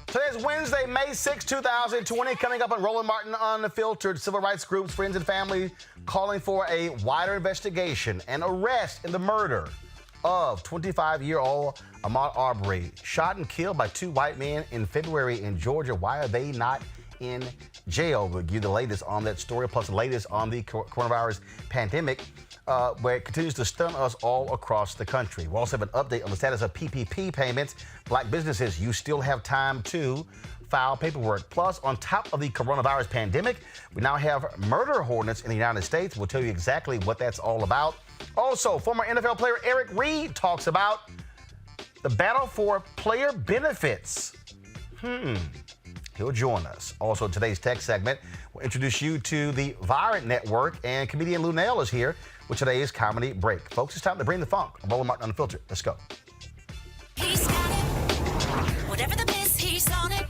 Today is Wednesday, May 6, 2020. Coming up on Roland Martin Unfiltered, civil rights groups, friends and family calling for a wider investigation and arrest in the murder of 25-year-old Ahmaud Arbery, shot and killed by two white men in February in Georgia. Why are they not in jail? We'll give you the latest on that story, plus the latest on the coronavirus pandemic, where it continues to stun us all across the country. We'll also have an update on the status of PPP payments. Black businesses, you still have time to file paperwork. Plus, on top of the coronavirus pandemic, we now have murder hornets in the United States. We'll tell you exactly what that's all about. Also, former NFL player Eric Reid talks about the battle for player benefits. He'll join us. Also, in today's tech segment, we'll introduce you to the Vyre Network, and comedian Luenell is here with today's comedy break. Folks, it's time to bring the funk. I'm Roland Martin Unfiltered. Let's go. He's got it. Whatever the miss, he's on it.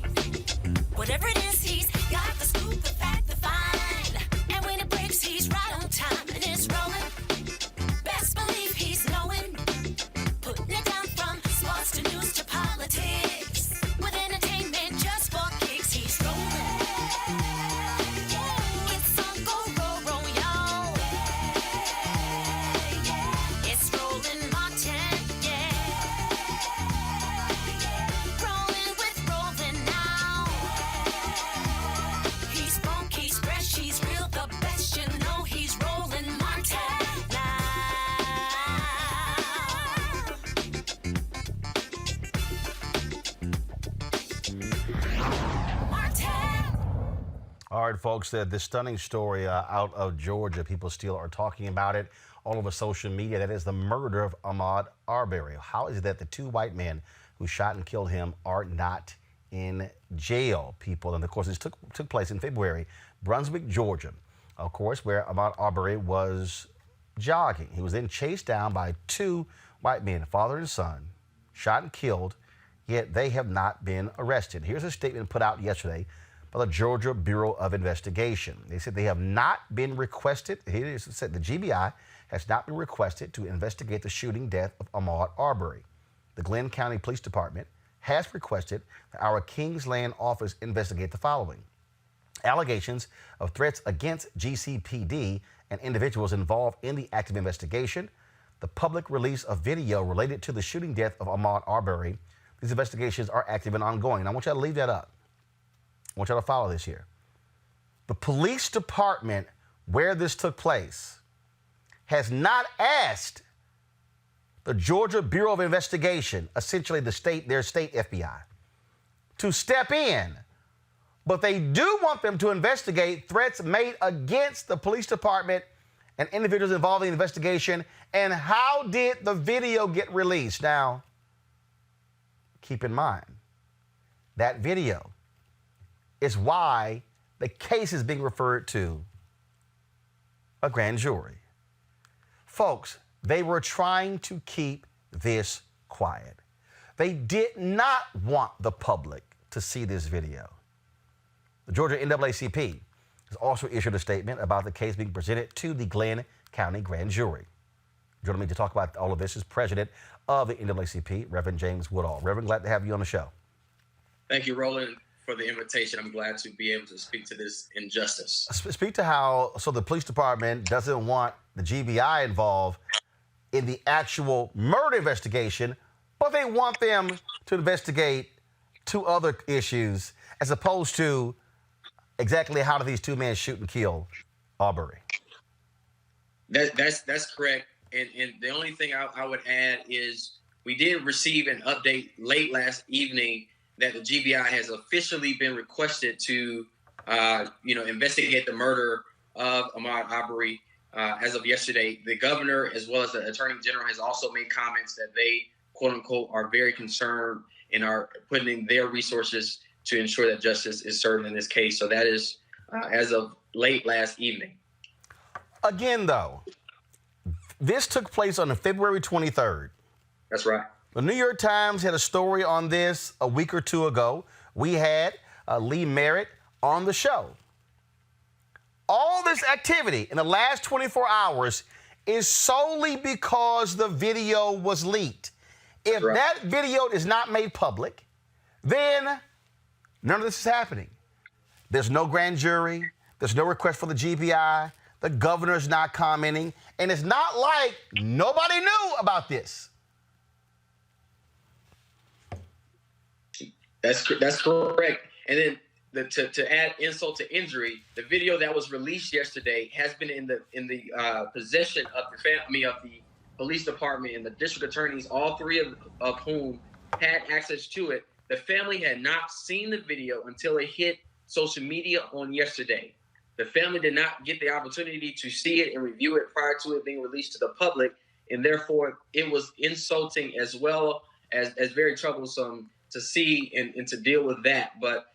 Whatever it is, he's got the scoop, the fact, the find. And when it breaks, he's right on time and it's rolling. Best believe he's knowing. Putting it down from sports to news to politics. With entertainment just for kicks, he's rolling. It's on go, y'all. It's Roland Martin, rolling with Roland now. He's funk, he's fresh, he's real, the best, you know he's Roland Martin now. All right, folks, this stunning story out of Georgia. People still are talking about it all over social media. That is the murder of Ahmaud Arbery. How is it that the two white men who shot and killed him are not in jail, people? And of course, this took place in February, Brunswick, Georgia, of course, where Ahmaud Arbery was jogging. He was then chased down by two white men, father and son, shot and killed, yet they have not been arrested. Here's a statement put out yesterday by the Georgia Bureau of Investigation. They said they have not been requested. It said the GBI has not been requested to investigate the shooting death of Ahmaud Arbery. The Glenn County Police Department has requested that our Kingsland office investigate the following: allegations of threats against GCPD and individuals involved in the active investigation, the public release of video related to the shooting death of Ahmaud Arbery. These investigations are active and ongoing. And I want you to leave that up. I want you to follow this here. The police department where this took place has not asked the Georgia Bureau of Investigation, essentially their state FBI, to step in. But they do want them to investigate threats made against the police department and individuals involved in the investigation. And how did the video get released? Now, keep in mind, that video is why the case is being referred to a grand jury. Folks, they were trying to keep this quiet. They did not want the public to see this video. The Georgia NAACP has also issued a statement about the case being presented to the Glenn County grand jury. Joining me to talk about all of this is president of the NAACP, Rev James Woodall. Reverend, glad to have you on the show. Thank you, Roland, for the invitation. I'm glad to be able to speak to this injustice. Speak to how, so the police department doesn't want the GBI involved in the actual murder investigation, but they want them to investigate two other issues as opposed to exactly how did these two men shoot and kill Arbery. That's correct. And the only thing I would add is we did receive an update late last evening that the GBI has officially been requested to, investigate the murder of Ahmaud Arbery. As of yesterday, the governor, as well as the attorney general, has also made comments that they, quote unquote, are very concerned and are putting in their resources to ensure that justice is served in this case. So that is as of late last evening. Again, though, this took place on February 23rd. That's right. The New York Times had a story on this a week or two ago. We had Lee Merritt on the show. All this activity in the last 24 hours is solely because the video was leaked. If that video is not made public, then None of this is happening. There's no grand jury. There's no request for the GBI. The governor's not commenting. And it's not like nobody knew about this. That's correct. And then to add insult to injury, the video that was released yesterday has been in the possession of the police department and the district attorneys, all three of whom had access to it. The family had not seen the video until it hit social media on yesterday. The family did not get the opportunity to see it and review it prior to it being released to the public, and therefore it was insulting as well as very troublesome to see and to deal with that. But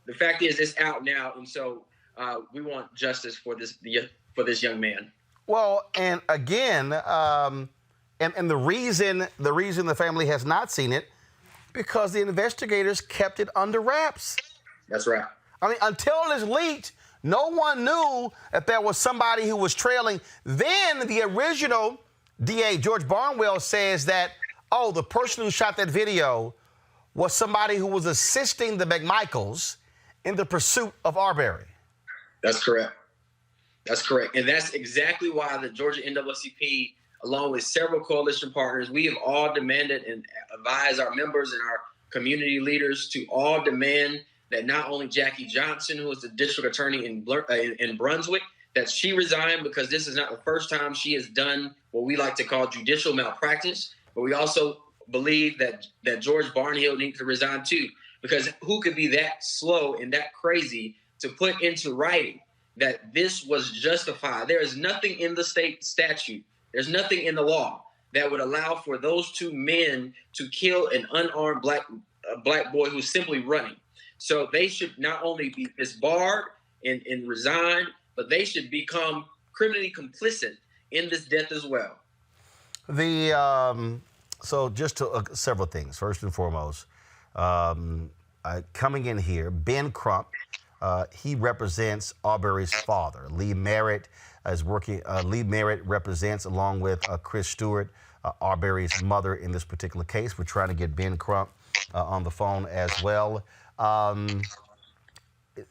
the fact is, it's out now, and so we want justice for this young man. Well, and again, and the reason the family has not seen it, because the investigators kept it under wraps. That's right. I mean, until it's leaked, no one knew that there was somebody who was trailing. Then the original DA, George Barnwell, says that, oh, the person who shot that video was somebody who was assisting the McMichaels in the pursuit of Arbery. That's correct. That's correct. And that's exactly why the Georgia NAACP, along with several coalition partners, we have all demanded and advised our members and our community leaders to all demand that not only Jackie Johnson, who is the district attorney in Brunswick, that she resign, because this is not the first time she has done what we like to call judicial malpractice. But we also believe that George Barnhill needs to resign too, because who could be that slow and that crazy to put into writing that this was justified? There is nothing in the state statute, there's nothing in the law that would allow for those two men to kill an unarmed black boy who's simply running. So they should not only be disbarred and resign, but they should become criminally complicit in this death as well. So just to, several things. First and foremost, coming in here, Ben Crump, he represents Arbery's father. Lee Merritt is working. Lee Merritt represents, along with Chris Stewart, Arbery's mother in this particular case. We're trying to get Ben Crump on the phone as well.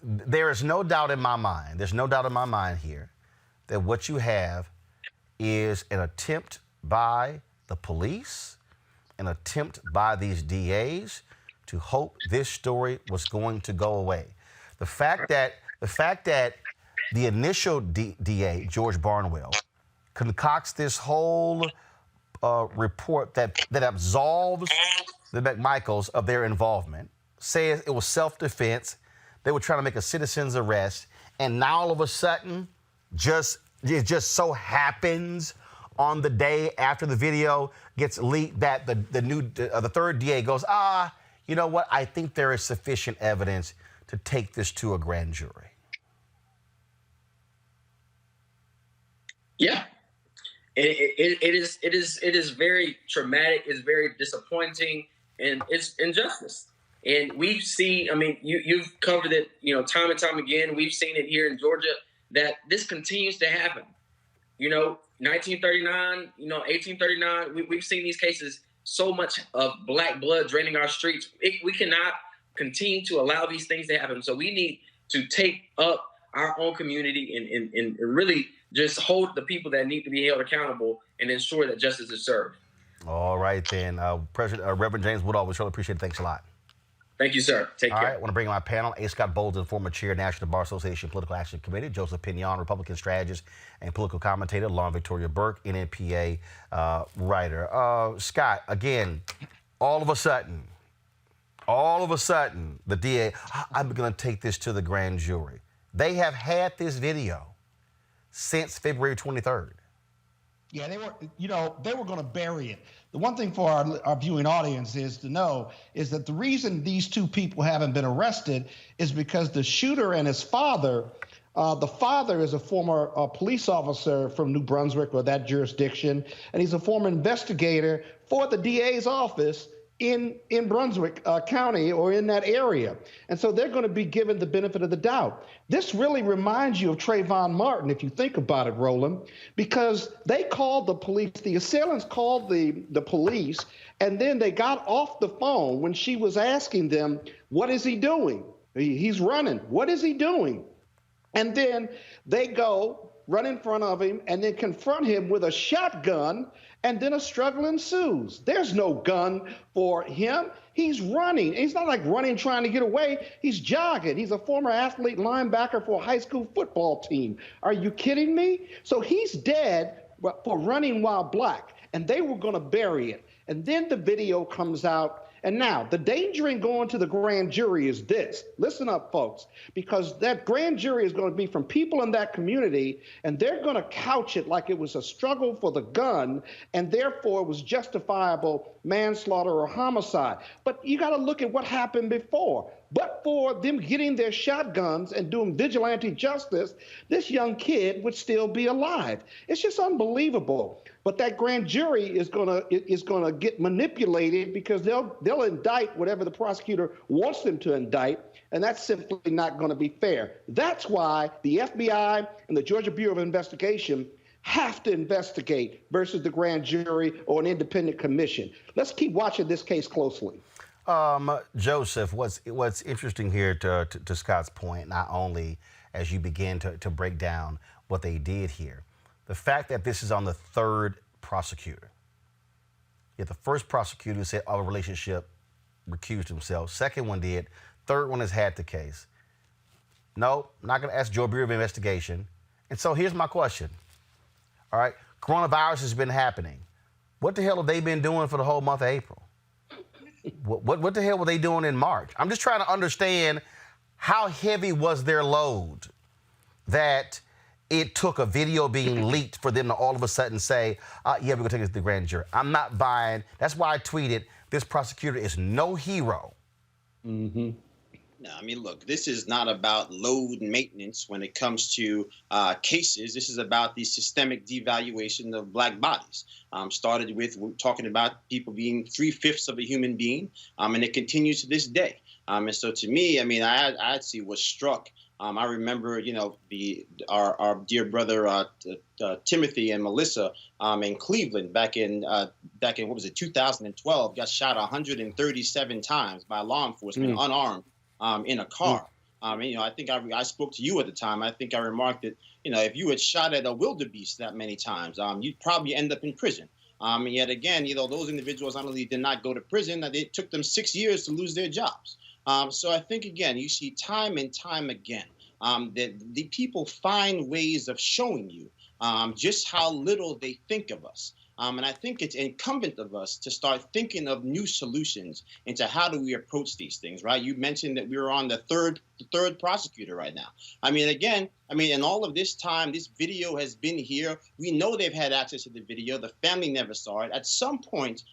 There is no doubt in my mind, here, that what you have is an attempt by the police, an attempt by these DAs to hope this story was going to go away. The fact that the initial DA, George Barnwell, concocts this whole report that absolves the McMichaels of their involvement, says it was self-defense, they were trying to make a citizen's arrest, and now all of a sudden, it just so happens on the day after the video gets leaked that the third DA goes, you know what, I think there is sufficient evidence to take this to a grand jury. Yeah, it is very traumatic. It's very disappointing, and it's injustice. And we've seen, I mean, you've covered it, time and time again. We've seen it here in Georgia that this continues to happen. 1939, 1839, we've seen these cases, so much of black blood draining our streets. We cannot continue to allow these things to happen. So we need to take up our own community and really just hold the people that need to be held accountable and ensure that justice is served. All right, then. Reverend James Woodall, we surely appreciate it. Thanks a lot. Thank you, sir. Take care. All right, I want to bring in my panel, A. Scott Bolden, former chair, National Bar Association Political Action Committee, Joseph Pinyon, Republican strategist and political commentator, Lauren Victoria Burke, NNPA writer. Scott, again, all of a sudden, the DA, I'm going to take this to the grand jury. They have had this video since February 23rd. Yeah, they were going to bury it. The one thing for our viewing audience is to know is that the reason these two people haven't been arrested is because the shooter and his father, the father is a former police officer from New Brunswick or that jurisdiction, and he's a former investigator for the DA's office in Brunswick County or in that area. And so they're going to be given the benefit of the doubt. This really reminds you of Trayvon Martin, if you think about it, Roland, because they called the police, the assailants called the police, and then they got off the phone when she was asking them, what is he doing? He's running. What is he doing? And then they go run in front of him and then confront him with a shotgun, and then a struggle ensues. There's no gun for him. He's running. He's not like running trying to get away. He's jogging. He's a former athlete linebacker for a high school football team. Are you kidding me? So he's dead for running while black, and they were going to bury it. And then the video comes out. And now, the danger in going to the grand jury is this. Listen up, folks, because that grand jury is going to be from people in that community, and they're going to couch it like it was a struggle for the gun, and therefore it was justifiable manslaughter or homicide. But you got to look at what happened before. But for them getting their shotguns and doing vigilante justice, this young kid would still be alive. It's just unbelievable. But that grand jury is gonna get manipulated because they'll indict whatever the prosecutor wants them to indict, and that's simply not going to be fair. That's why the FBI and the Georgia Bureau of Investigation have to investigate versus the grand jury or an independent commission. Let's keep watching this case closely. Joseph, what's interesting here to Scott's point, not only as you begin to break down what they did here, the fact that this is on the third prosecutor. Yet the first prosecutor said our relationship recused himself. Second one did. Third one has had the case. No, not going to ask Georgia Bureau of Investigation. And so here's my question. All right, coronavirus has been happening. What the hell have they been doing for the whole month of April? What the hell were they doing in March? I'm just trying to understand how heavy was their load that it took a video being leaked for them to all of a sudden say, yeah, we're going to take it to the grand jury. I'm not buying. That's why I tweeted, this prosecutor is no hero. Mm-hmm. No, I mean, look, this is not about load maintenance when it comes to cases. This is about the systemic devaluation of black bodies. Started with talking about people being 3/5 of a human being, and it continues to this day. And so to me, I mean, I actually was struck. I remember, you know, our dear brother Timothy and Melissa in Cleveland back in what was it, 2012, got shot 137 times by law enforcement, unarmed, in a car. And, you know, I think I spoke to you at the time. I think I remarked that, you know, if you had shot at a wildebeest that many times, you'd probably end up in prison. And yet again, you know, those individuals not only did not go to prison, it took them 6 years to lose their jobs. So I think, again, you see time and time again that the people find ways of showing you just how little they think of us. And I think it's incumbent of us to start thinking of new solutions into how do we approach these things, right? You mentioned that we were on the third prosecutor right now. I mean, again, in all of this time, this video has been here. We know they've had access to the video. The family never saw it. At some point,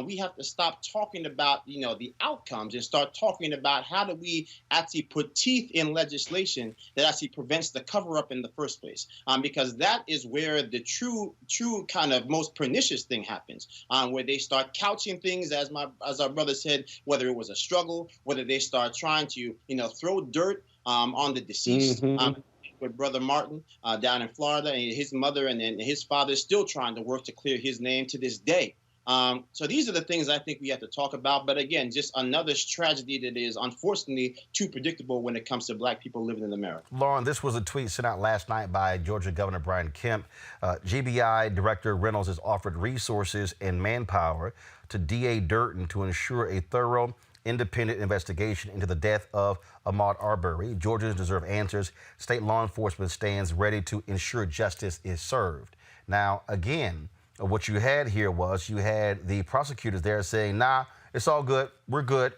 we have to stop talking about, you know, the outcomes and start talking about how do we actually put teeth in legislation that actually prevents the cover-up in the first place, because that is where the true kind of most pernicious thing happens, where they start couching things, as our brother said, whether it was a struggle, whether they start trying to, you know, throw dirt on the deceased. With Brother Martin down in Florida, and his mother and his father is still trying to work to clear his name to this day. So these are the things I think we have to talk about. But again, just another tragedy that is unfortunately too predictable when it comes to black people living in America. Lauren, this was a tweet sent out last night by Georgia Governor Brian Kemp. GBI Director Reynolds has offered resources and manpower to DA Durden to ensure a thorough, independent investigation into the death of Ahmaud Arbery. Georgians deserve answers. State law enforcement stands ready to ensure justice is served. Now, again, what you had here was you had the prosecutors there saying, nah, it's all good. We're good.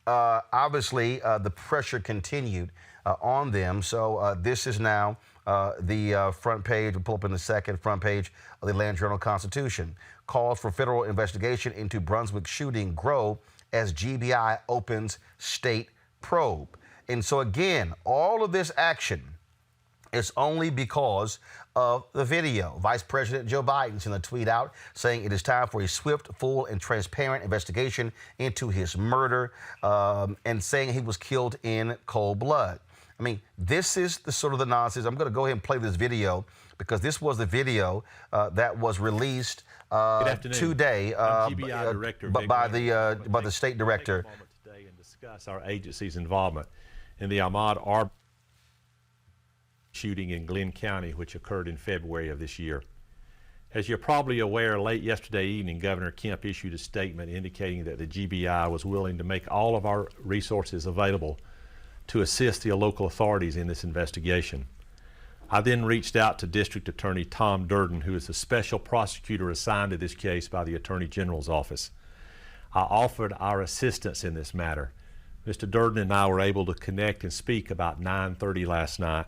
Obviously, the pressure continued on them. So this is now the front page. We'll pull up in a second, front page of the Atlanta Journal-Constitution. Calls for federal investigation into Brunswick shooting grow as GBI opens state probe. And so, again, all of this action It's only because of the video. Vice President Joe Biden sent a tweet out saying it is time for a swift, full, and transparent investigation into his murder, and saying he was killed in cold blood. I mean, this is the sort of the nonsense. I'm going to go ahead and play this video because this was the video that was released today by the state director. Take a moment today and discuss our agency's involvement in the Ahmaud Arbery shooting in Glenn County, which occurred in February of this year. As you're probably aware, late yesterday evening, Governor Kemp issued a statement indicating that the GBI was willing to make all of our resources available to assist the local authorities in this investigation. I then reached out to District Attorney Tom Durden, who is the special prosecutor assigned to this case by the Attorney General's office. I offered our assistance in this matter. Mr. Durden and I were able to connect and speak about 9:30 last night,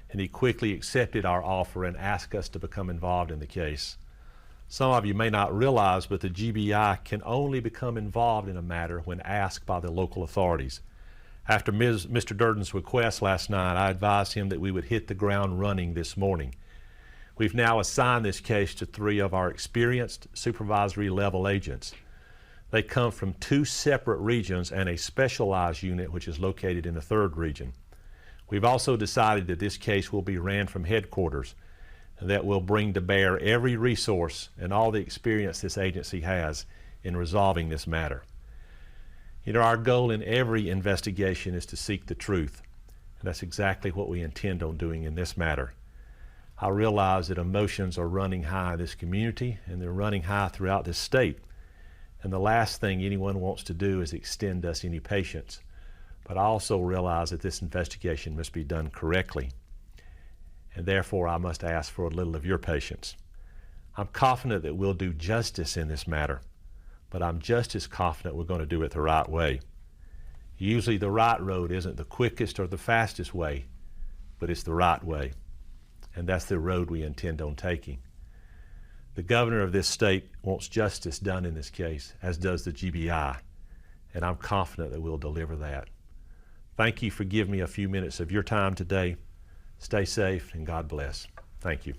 and he quickly accepted our offer and asked us to become involved in the case. Some of you may not realize, but the GBI can only become involved in a matter when asked by the local authorities. After Mr. Durden's request last night, I advised him that we would hit the ground running this morning. We've now assigned this case to 3 of our experienced supervisory level agents. They come from 2 separate regions and a specialized unit which is located in the 3rd region. We've also decided that this case will be ran from headquarters and that will bring to bear every resource and all the experience this agency has in resolving this matter. You know, our goal in every investigation is to seek the truth, and that's exactly what we intend on doing in this matter. I realize that emotions are running high in this community, and they're running high throughout this state, and the last thing anyone wants to do is extend us any patience. But I also realize that this investigation must be done correctly, and therefore I must ask for a little of your patience. I'm confident that we'll do justice in this matter, but I'm just as confident we're going to do it the right way. Usually the right road isn't the quickest or the fastest way, but it's the right way, and that's the road we intend on taking. The governor of this state wants justice done in this case, as does the GBI, and I'm confident that we'll deliver that. Thank you for giving me a few minutes of your time today. Stay safe and God bless. Thank you.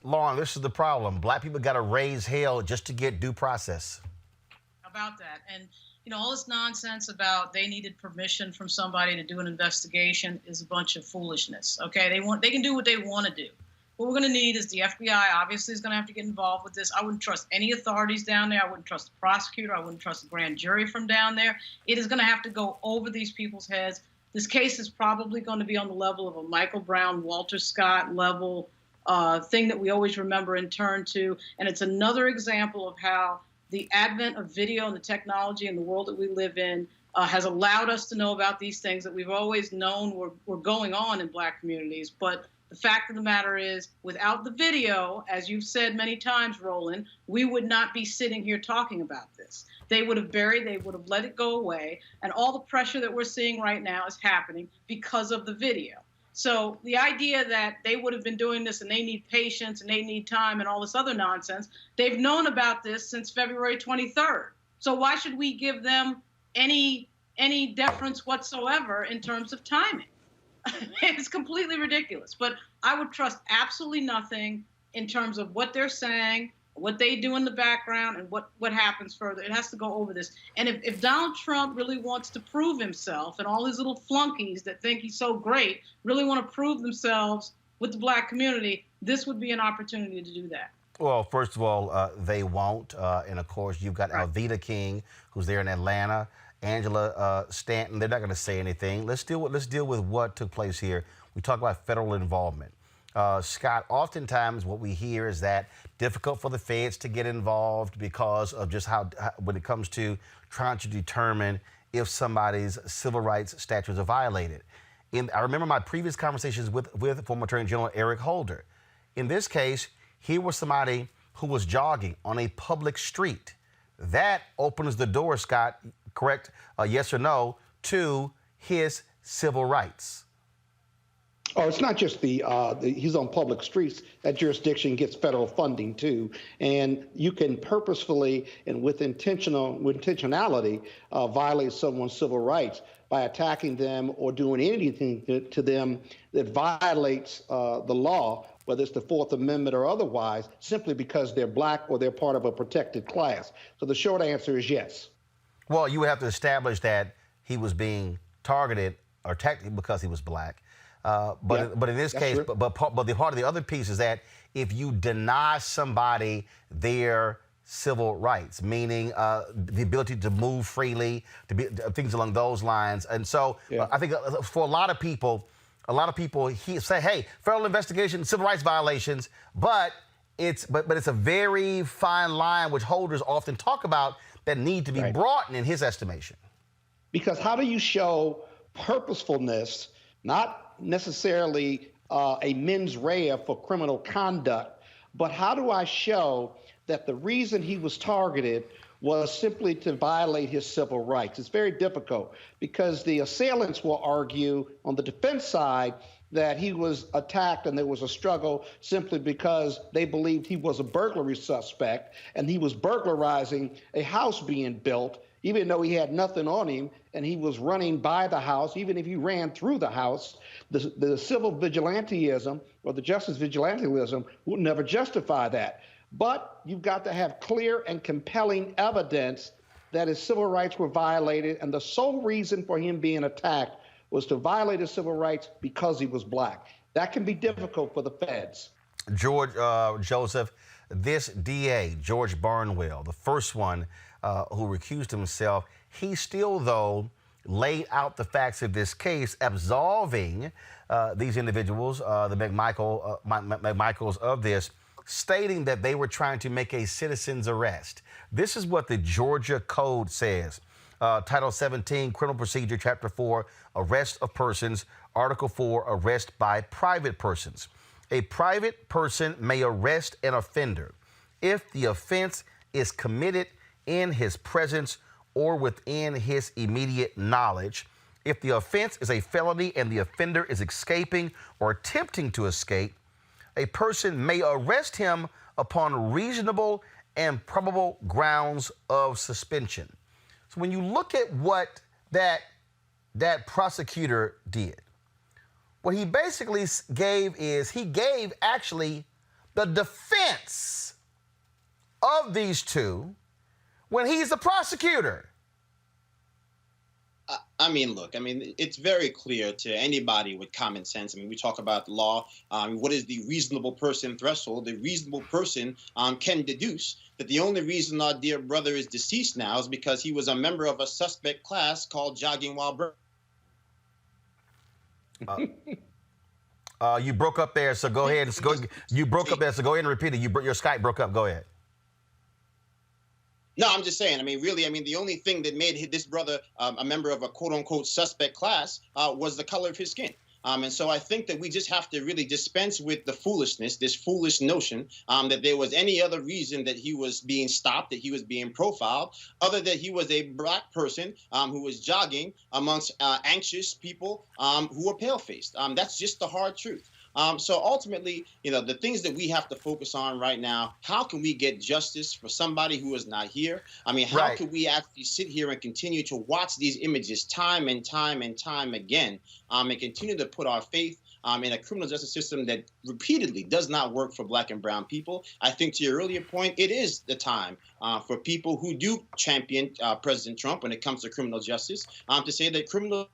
Lauren, this is the problem. Black people got to raise hell just to get due process. About that. And, you know, all this nonsense about they needed permission from somebody to do an investigation is a bunch of foolishness. Okay, they can do what they want to do. What we're going to need is the FBI obviously is going to have to get involved with this. I wouldn't trust any authorities down there. I wouldn't trust the prosecutor. I wouldn't trust the grand jury from down there. It is going to have to go over these people's heads. This case is probably going to be on the level of a Michael Brown, Walter Scott level thing that we always remember and turn to. And it's another example of how the advent of video and the technology and the world that we live in has allowed us to know about these things that we've always known were going on in Black communities. But the fact of the matter is, without the video, as you've said many times, Roland, we would not be sitting here talking about this. They would have buried, they would have let it go away, and all the pressure that we're seeing right now is happening because of the video. So the idea that they would have been doing this and they need patience and they need time and all this other nonsense, they've known about this since February 23rd. So why should we give them any deference whatsoever in terms of timing? It's completely ridiculous. But I would trust absolutely nothing in terms of what they're saying, what they do in the background, and what happens further. It has to go over this. And if Donald Trump really wants to prove himself, and all these little flunkies that think he's so great really want to prove themselves with the Black community, this would be an opportunity to do that. Well, first of all, they won't. And of course, you've got Alveda King, who's there in Atlanta. Angela Stanton, they're not going to say anything. Let's deal with what took place here. We talk about federal involvement. Scott, oftentimes what we hear is that difficult for the feds to get involved because of just how when it comes to trying to determine if somebody's civil rights statutes are violated. I remember my previous conversations with former Attorney General Eric Holder. In this case, here was somebody who was jogging on a public street. That opens the door, Scott, correct, yes or no, to his civil rights. Oh, it's not just he's on public streets. That jurisdiction gets federal funding too, and you can purposefully and with intentionality violate someone's civil rights by attacking them or doing anything to them that violates the law, whether it's the Fourth Amendment or otherwise, simply because they're black or they're part of a protected class. So the short answer is yes. Well, you would have to establish that he was being targeted or attacked because he was black. But in this case, but the part of the other piece is that if you deny somebody their civil rights, meaning the ability to move freely, to be things along those lines, and so I think for a lot of people say, hey, federal investigation, civil rights violations, but it's a very fine line which holders often talk about that need to be broadened in his estimation. Because how do you show purposefulness, not necessarily a mens rea for criminal conduct, but how do I show that the reason he was targeted was simply to violate his civil rights? It's very difficult because the assailants will argue on the defense side that he was attacked and there was a struggle simply because they believed he was a burglary suspect and he was burglarizing a house being built, even though he had nothing on him and he was running by the house. Even if he ran through the house, the civil vigilantism or the justice vigilantism would never justify that. But you've got to have clear and compelling evidence that his civil rights were violated, and the sole reason for him being attacked was to violate his civil rights because he was black. That can be difficult for the feds. George, Joseph, this DA, George Barnhill, the first one who recused himself, he still, though, laid out the facts of this case, absolving these individuals, the McMichaels of this, stating that they were trying to make a citizen's arrest. This is what the Georgia Code says. Title 17, Criminal Procedure, Chapter 4, Arrest of Persons, Article 4, Arrest by Private Persons. A private person may arrest an offender if the offense is committed in his presence or within his immediate knowledge. If the offense is a felony and the offender is escaping or attempting to escape, a person may arrest him upon reasonable and probable grounds of suspension. So when you look at what that prosecutor did, what he basically gave is he gave actually the defense of these two when he's the prosecutor. Look, it's very clear to anybody with common sense. We talk about the law. What is the reasonable person threshold? The reasonable person can deduce that the only reason our dear brother is deceased now is because he was a member of a suspect class called jogging while you broke up there, so go ahead. You broke up there, so go ahead and repeat it. Your Skype broke up. Go ahead. No, I'm just saying, the only thing that made this brother a member of a quote-unquote suspect class was the color of his skin. And so I think that we just have to really dispense with the foolishness, this foolish notion that there was any other reason that he was being stopped, that he was being profiled, other than he was a black person who was jogging amongst anxious people who were pale-faced. That's just the hard truth. So ultimately, the things that we have to focus on right now, how can we get justice for somebody who is not here? How can we actually sit here and continue to watch these images time and time and time again and continue to put our faith in a criminal justice system that repeatedly does not work for black and brown people? I think to your earlier point, it is the time for people who do champion President Trump when it comes to criminal justice to say that criminal.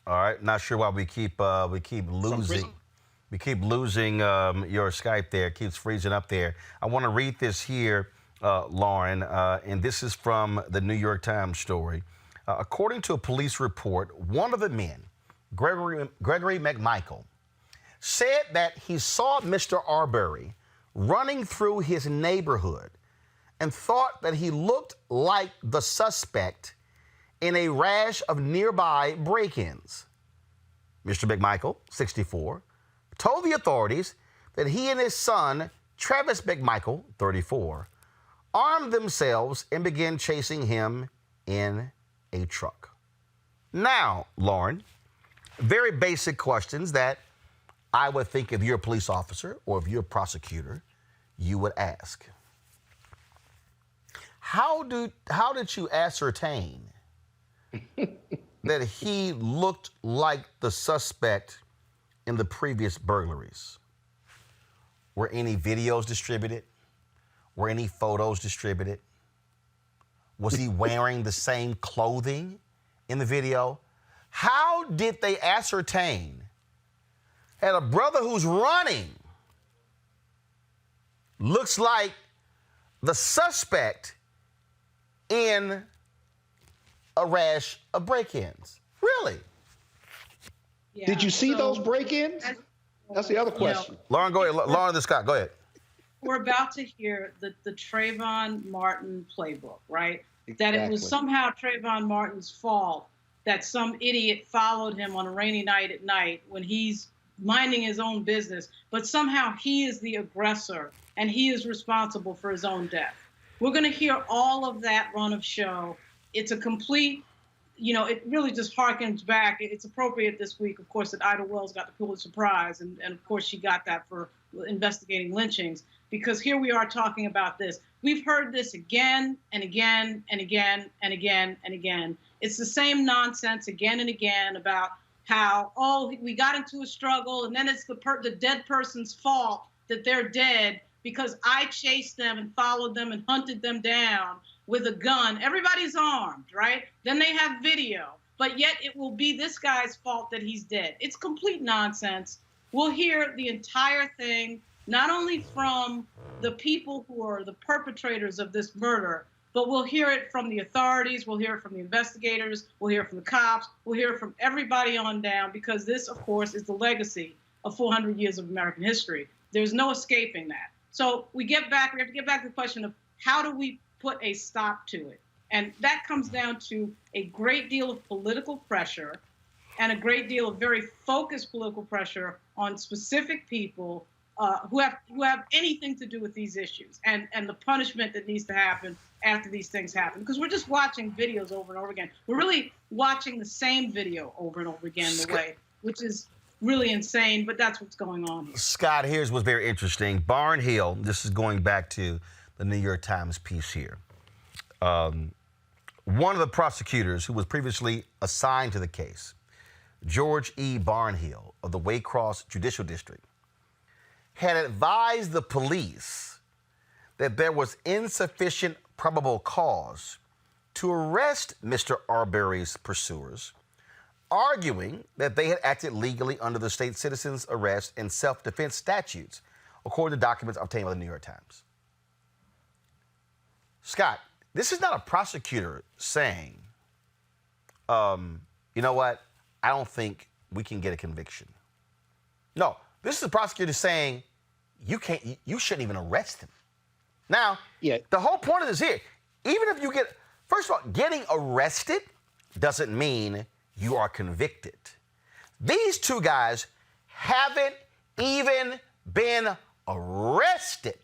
All right, not sure why we keep losing. We keep losing your Skype there. It keeps freezing up there. I want to read this here, Lauren, and this is from the New York Times story. According to a police report, one of the men, Gregory McMichael, said that he saw Mr. Arbery running through his neighborhood and thought that he looked like the suspect in a rash of nearby break-ins. Mr. McMichael, 64, told the authorities that he and his son, Travis McMichael, 34, armed themselves and began chasing him in a truck. Now, Lauren, Very basic questions that I would think if you're a police officer or if you're a prosecutor, you would ask. How did you ascertain that he looked like the suspect in the previous burglaries? Were any videos distributed? Were any photos distributed? Was he wearing the same clothing in the video? How did they ascertain that a brother who's running looks like the suspect in a rash of break-ins? Really? Yeah, Did you see so those break-ins? That's the other question. Lauren, go ahead. Lauren and Scott, go ahead. We're about to hear the Trayvon Martin playbook, right? That it was Exactly. somehow Trayvon Martin's fault that some idiot followed him on a rainy night at night when he's minding his own business, but somehow he is the aggressor and he is responsible for his own death. We're going to hear all of that run of show. It's a complete, it really just harkens back. It's appropriate this week, of course, that Ida Wells got the Pulitzer Prize, and of course she got that for investigating lynchings, because here we are talking about this. We've heard this again and again and again and again and again. It's the same nonsense again and again about how, we got into a struggle and then it's the dead person's fault that they're dead because I chased them and followed them and hunted them down with a gun. Everybody's armed, right? Then they have video, but yet it will be this guy's fault that he's dead. It's complete nonsense. We'll hear the entire thing, not only from the people who are the perpetrators of this murder, but we'll hear it from the authorities, we'll hear it from the investigators, we'll hear it from the cops, we'll hear it from everybody on down, because this, of course, is the legacy of 400 years of American history. There's no escaping that. So we have to get back to the question of how do we put a stop to it? And that comes down to a great deal of political pressure and a great deal of very focused political pressure on specific people who have anything to do with these issues, and the punishment that needs to happen after these things happen. Because we're just watching videos over and over again. We're really watching the same video over and over again, which is really insane, but that's what's going on here. Scott, here's what's very interesting. Barnhill, this is going back to the New York Times piece here. One of the prosecutors who was previously assigned to the case, George E. Barnhill of the Waycross Judicial District, had advised the police that there was insufficient probable cause to arrest Mr. Arbery's pursuers, arguing that they had acted legally under the state citizens arrest and self-defense statutes, according to documents obtained by the New York Times. Scott, this is not a prosecutor saying, you know what, I don't think we can get a conviction. No, this is a prosecutor saying you shouldn't even arrest him. Now, the whole point of this here, even if you first of all, getting arrested doesn't mean you are convicted. These two guys haven't even been arrested.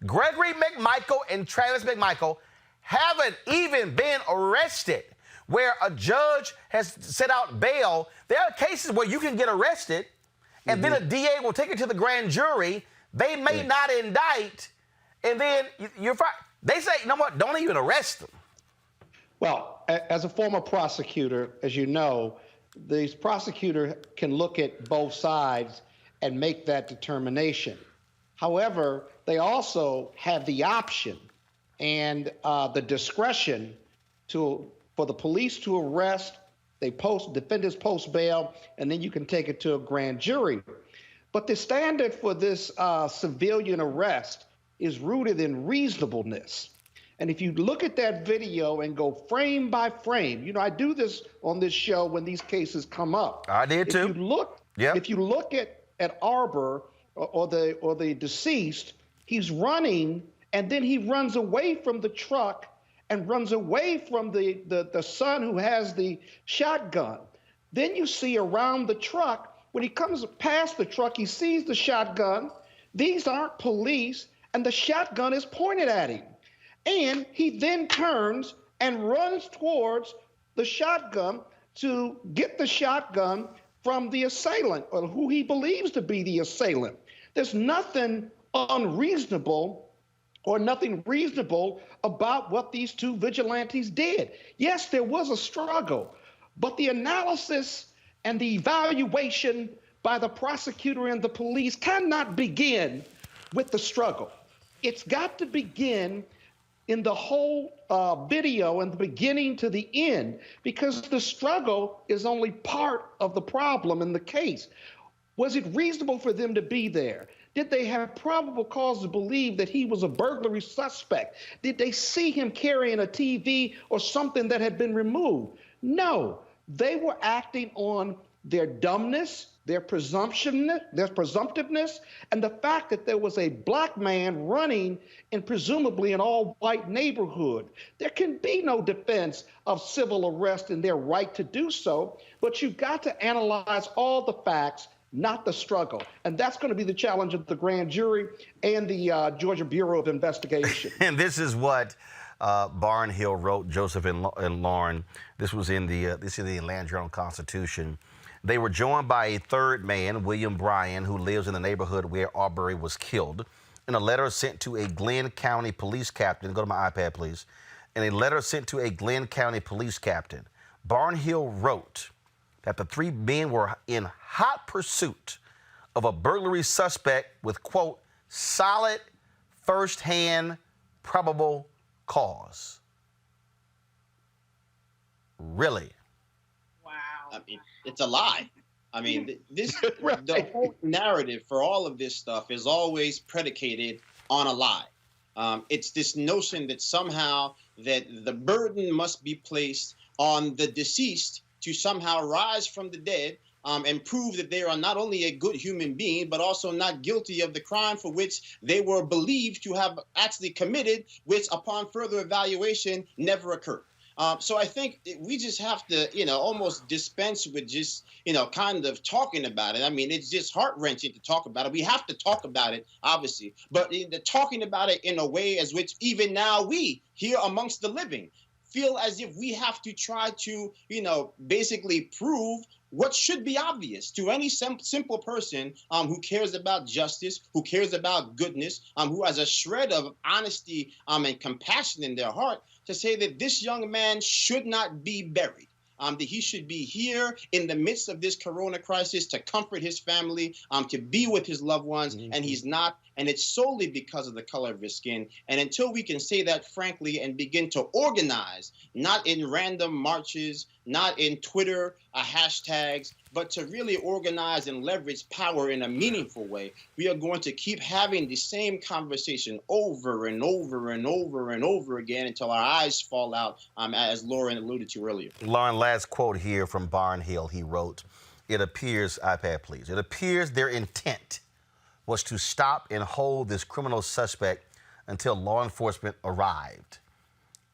Gregory McMichael and Travis McMichael haven't even been arrested, where a judge has set out bail. There are cases where you can get arrested and then a DA will take it to the grand jury. They may not indict, and then you're fine. They say, you know what, don't even arrest them. Well, as a former prosecutor, as you know, the prosecutor can look at both sides and make that determination. However, they also have the option and the discretion for the police to arrest. Defendants post bail, and then you can take it to a grand jury. But the standard for this civilian arrest is rooted in reasonableness. And if you look at that video and go frame by frame, I do this on this show when these cases come up. I did too. If you look at Arbor or the deceased, he's running and then he runs away from the truck and runs away from the son who has the shotgun. Then you see around the truck, when he comes past the truck, he sees the shotgun. These aren't police, and the shotgun is pointed at him. And he then turns and runs towards the shotgun to get the shotgun from the assailant or who he believes to be the assailant. There's nothing unreasonable or nothing reasonable about what these two vigilantes did. Yes, there was a struggle, but the analysis and the evaluation by the prosecutor and the police cannot begin with the struggle. It's got to begin in the whole video, in the beginning to the end, because the struggle is only part of the problem in the case. Was it reasonable for them to be there? Did they have probable cause to believe that he was a burglary suspect? Did they see him carrying a TV or something that had been removed? No, they were acting on their dumbness, their presumptiveness, and the fact that there was a black man running in presumably an all-white neighborhood. There can be no defense of civil arrest and their right to do so, but you've got to analyze all the facts, not the struggle. And that's going to be the challenge of the grand jury and the Georgia Bureau of Investigation. And this is what Barnhill wrote, Joseph and Lauren. This was in the Atlanta Journal-Constitution. They were joined by a third man, William Bryan, who lives in the neighborhood where Arbery was killed. In a letter sent to a Glenn County police captain, go to my iPad, please. In a letter sent to a Glenn County police captain, Barnhill wrote that the three men were in hot pursuit of a burglary suspect with, quote, solid first-hand probable cause. Really? I mean, it's a lie. I mean, this Right. the whole narrative for all of this stuff is always predicated on a lie. It's this notion that somehow that the burden must be placed on the deceased to somehow rise from the dead and prove that they are not only a good human being, but also not guilty of the crime for which they were believed to have actually committed, which upon further evaluation never occurred. So I think we just have to, almost dispense with just, kind of talking about it. I mean, it's just heart-wrenching to talk about it. We have to talk about it, obviously, but talking about it in a way as which even now we, here amongst the living, feel as if we have to try to, basically prove what should be obvious to any simple person who cares about justice, who cares about goodness, who has a shred of honesty and compassion in their heart, to say that this young man should not be buried. That he should be here in the midst of this corona crisis to comfort his family, to be with his loved ones, and he's not. And it's solely because of the color of his skin. And until we can say that frankly and begin to organize, not in random marches, not in Twitter hashtags, but to really organize and leverage power in a meaningful way, we are going to keep having the same conversation over and over and over and over again until our eyes fall out, as Lauren alluded to earlier. Lauren, last quote here from Barnhill. He wrote, it appears, iPad please, it appears their intent was to stop and hold this criminal suspect until law enforcement arrived.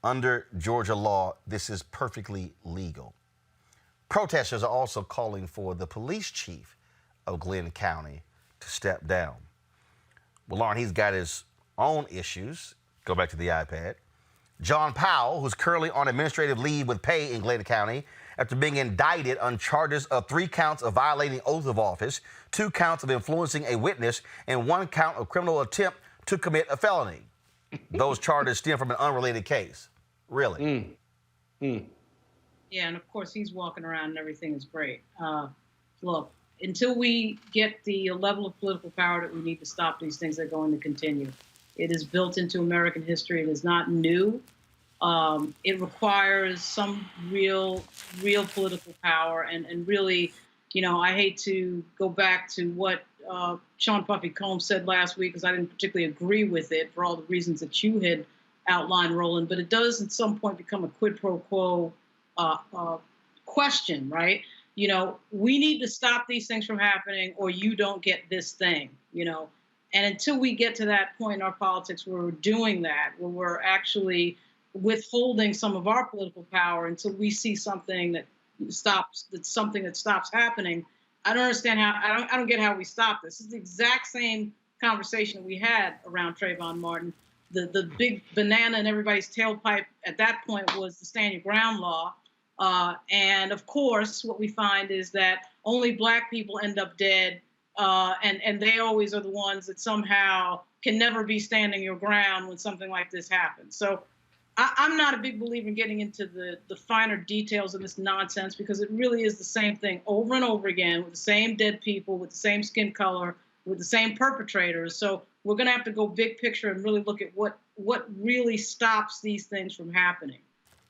Under Georgia law, this is perfectly legal. Protesters are also calling for the police chief of Glenn County to step down. Well, Lauren, he's got his own issues. Go back to the iPad. John Powell, who's currently on administrative leave with pay in Glenn County after being indicted on charges of 3 counts of violating oath of office, 2 counts of influencing a witness, and 1 count of criminal attempt to commit a felony. Those charges stem from an unrelated case. Really? Yeah, and of course he's walking around and everything is great. Look, until we get the level of political power that we need to stop these things, they're going to continue. It is built into American history. It is not new. It requires some real political power, and really, I hate to go back to what Sean Puffy Combs said last week, because I didn't particularly agree with it for all the reasons that you had outlined, Roland, but it does at some point become a quid pro quo question, right? We need to stop these things from happening, or you don't get this thing, And until we get to that point in our politics where we're doing that, where we're actually withholding some of our political power until we see something that stops happening, I don't understand how. I don't get how we stop this. It's the exact same conversation that we had around Trayvon Martin. The big banana in everybody's tailpipe at that point was the stand your ground law. And of course, what we find is that only Black people end up dead, and they always are the ones that somehow can never be standing your ground when something like this happens. So I'm not a big believer in getting into the finer details of this nonsense, because it really is the same thing over and over again with the same dead people, with the same skin color, with the same perpetrators. So we're going to have to go big picture and really look at what really stops these things from happening.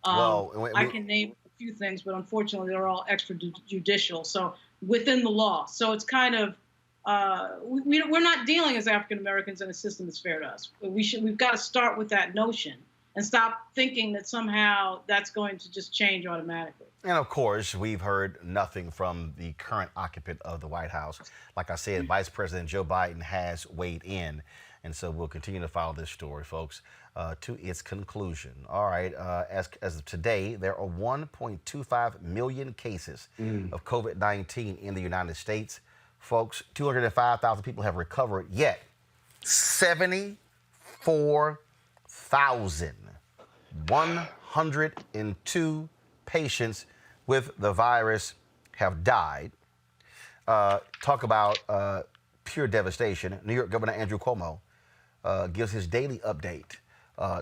I can name a few things, but unfortunately they're all extrajudicial, so within the law. So it's kind of, we're not dealing as African Americans in a system that's fair to us. We've got to start with that notion and stop thinking that somehow that's going to just change automatically. And of course, we've heard nothing from the current occupant of the White House. Like I said, Vice President Joe Biden has weighed in. And so we'll continue to follow this story, folks, to its conclusion. All right, as of today, there are 1.25 million cases of COVID-19 in the United States. Folks, 205,000 people have recovered, yet 74,102 patients with the virus have died. Talk about pure devastation. New York Governor Andrew Cuomo gives his daily update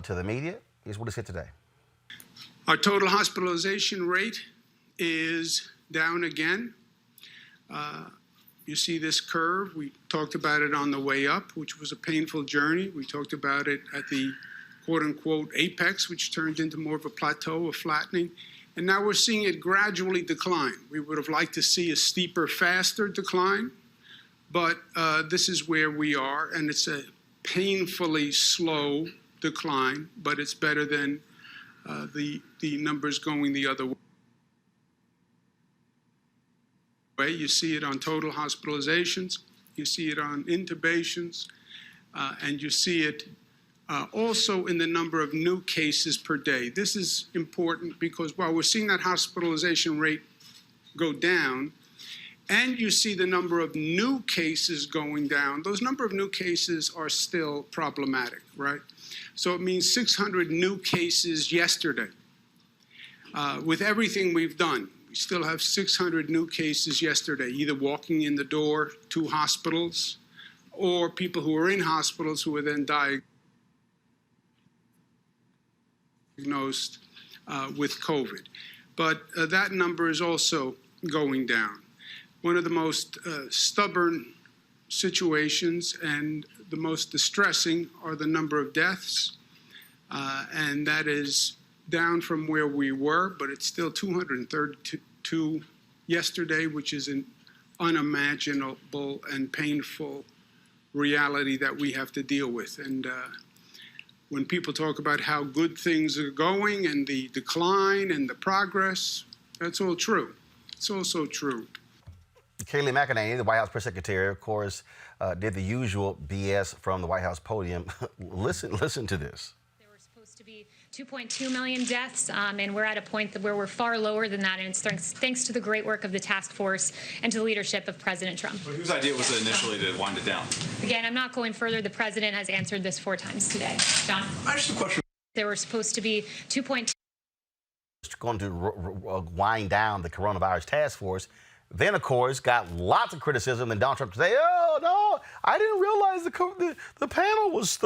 to the media. Here's what he said today. Our total hospitalization rate is down again. You see this curve. We talked about it on the way up, which was a painful journey. We talked about it at the quote-unquote apex, which turned into more of a plateau, a flattening. And now we're seeing it gradually decline. We would have liked to see a steeper, faster decline, but this is where we are, and it's a painfully slow decline, but it's better than the numbers going the other way. You see it on total hospitalizations, you see it on intubations, and you see it also in the number of new cases per day. This is important because while we're seeing that hospitalization rate go down, and you see the number of new cases going down, those number of new cases are still problematic, right? So it means 600 new cases yesterday. With everything we've done, we still have 600 new cases yesterday, either walking in the door to hospitals or people who are in hospitals who were then diagnosed with COVID. But that number is also going down. One of the most stubborn situations and the most distressing are the number of deaths, and that is down from where we were, but it's still 232 yesterday, which is an unimaginable and painful reality that we have to deal with. And when people talk about how good things are going and the decline and the progress, that's all true. It's also true. Kayleigh McEnany, the White House press secretary, of course, did the usual BS from the White House podium. Listen to this. There were supposed to be 2.2 million deaths, and we're at a point where we're far lower than that, and it's thanks to the great work of the task force and to the leadership of President Trump. But whose idea was it initially to wind it down? Again, I'm not going further. The president has answered this 4 times today. John? I just have a question. There were supposed to be 2.2. Going to wind down the coronavirus task force. Then, of course, got lots of criticism. And Donald Trump say, "Oh no, I didn't realize the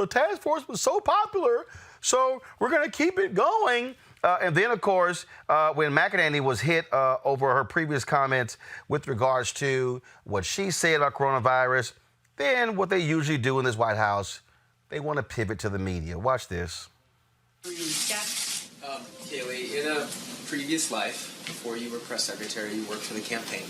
task force was so popular. So we're going to keep it going." And then, of course, when McEnany was hit over her previous comments with regards to what she said about coronavirus, then what they usually do in this White House, they want to pivot to the media. Watch this. Kayleigh, in a previous life, before you were press secretary, you worked for the campaign,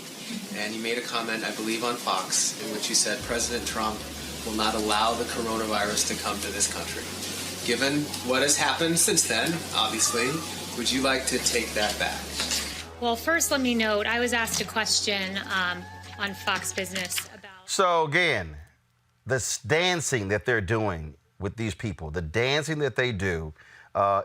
and you made a comment, I believe, on Fox, in which you said President Trump will not allow the coronavirus to come to this country. Given what has happened since then, obviously, would you like to take that back? Well, first, let me note, I was asked a question on Fox Business about... So, again, this dancing that they're doing with these people, the dancing that they do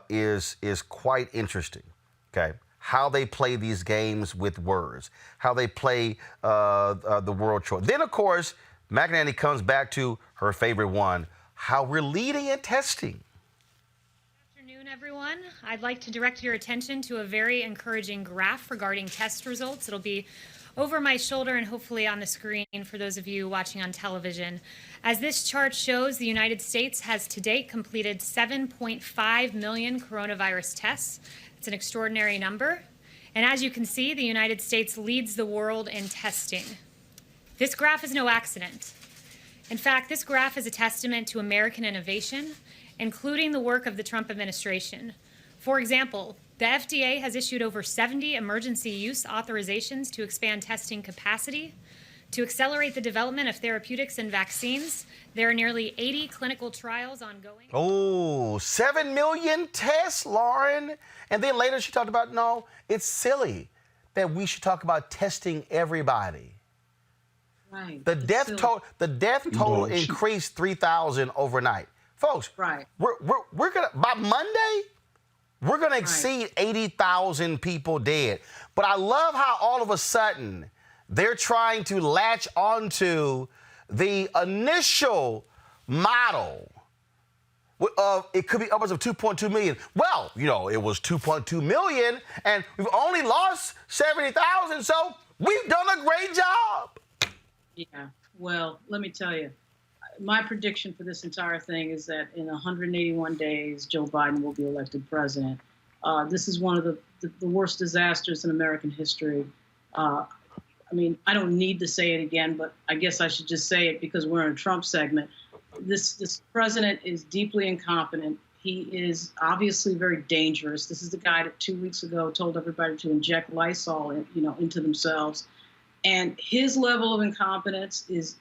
is quite interesting, okay? How they play these games with words, how they play the world choice. Then, of course, McEnany comes back to her favorite one, how we're leading in testing. Good afternoon, everyone. I'd like to direct your attention to a very encouraging graph regarding test results. It'll be over my shoulder and hopefully on the screen for those of you watching on television. As this chart shows, the United States has to date completed 7.5 million coronavirus tests. It's an extraordinary number. And as you can see, the United States leads the world in testing. This graph is no accident. In fact, this graph is a testament to American innovation, including the work of the Trump administration. For example, the FDA has issued over 70 emergency use authorizations to expand testing capacity. To accelerate the development of therapeutics and vaccines, there are nearly 80 clinical trials ongoing. Oh, 7 million tests, Lauren. And then later she talked about, no, it's silly that we should talk about testing everybody. Right. The death total increased 3,000 overnight. Folks, Right. we're gonna, by Monday, we're gonna exceed 80,000 people dead. But I love how all of a sudden they're trying to latch onto the initial model of it could be upwards of 2.2 million. Well, you know, it was 2.2 million and we've only lost 70,000, so we've done a great job. Yeah, well, let me tell you, my prediction for this entire thing is that in 181 days, Joe Biden will be elected president. This is one of the worst disasters in American history. I mean, I don't need to say it again, but I guess I should just say it because we're in a Trump segment. This president is deeply incompetent. He is obviously very dangerous. This is the guy that 2 weeks ago told everybody to inject Lysol, into themselves. And his level of incompetence is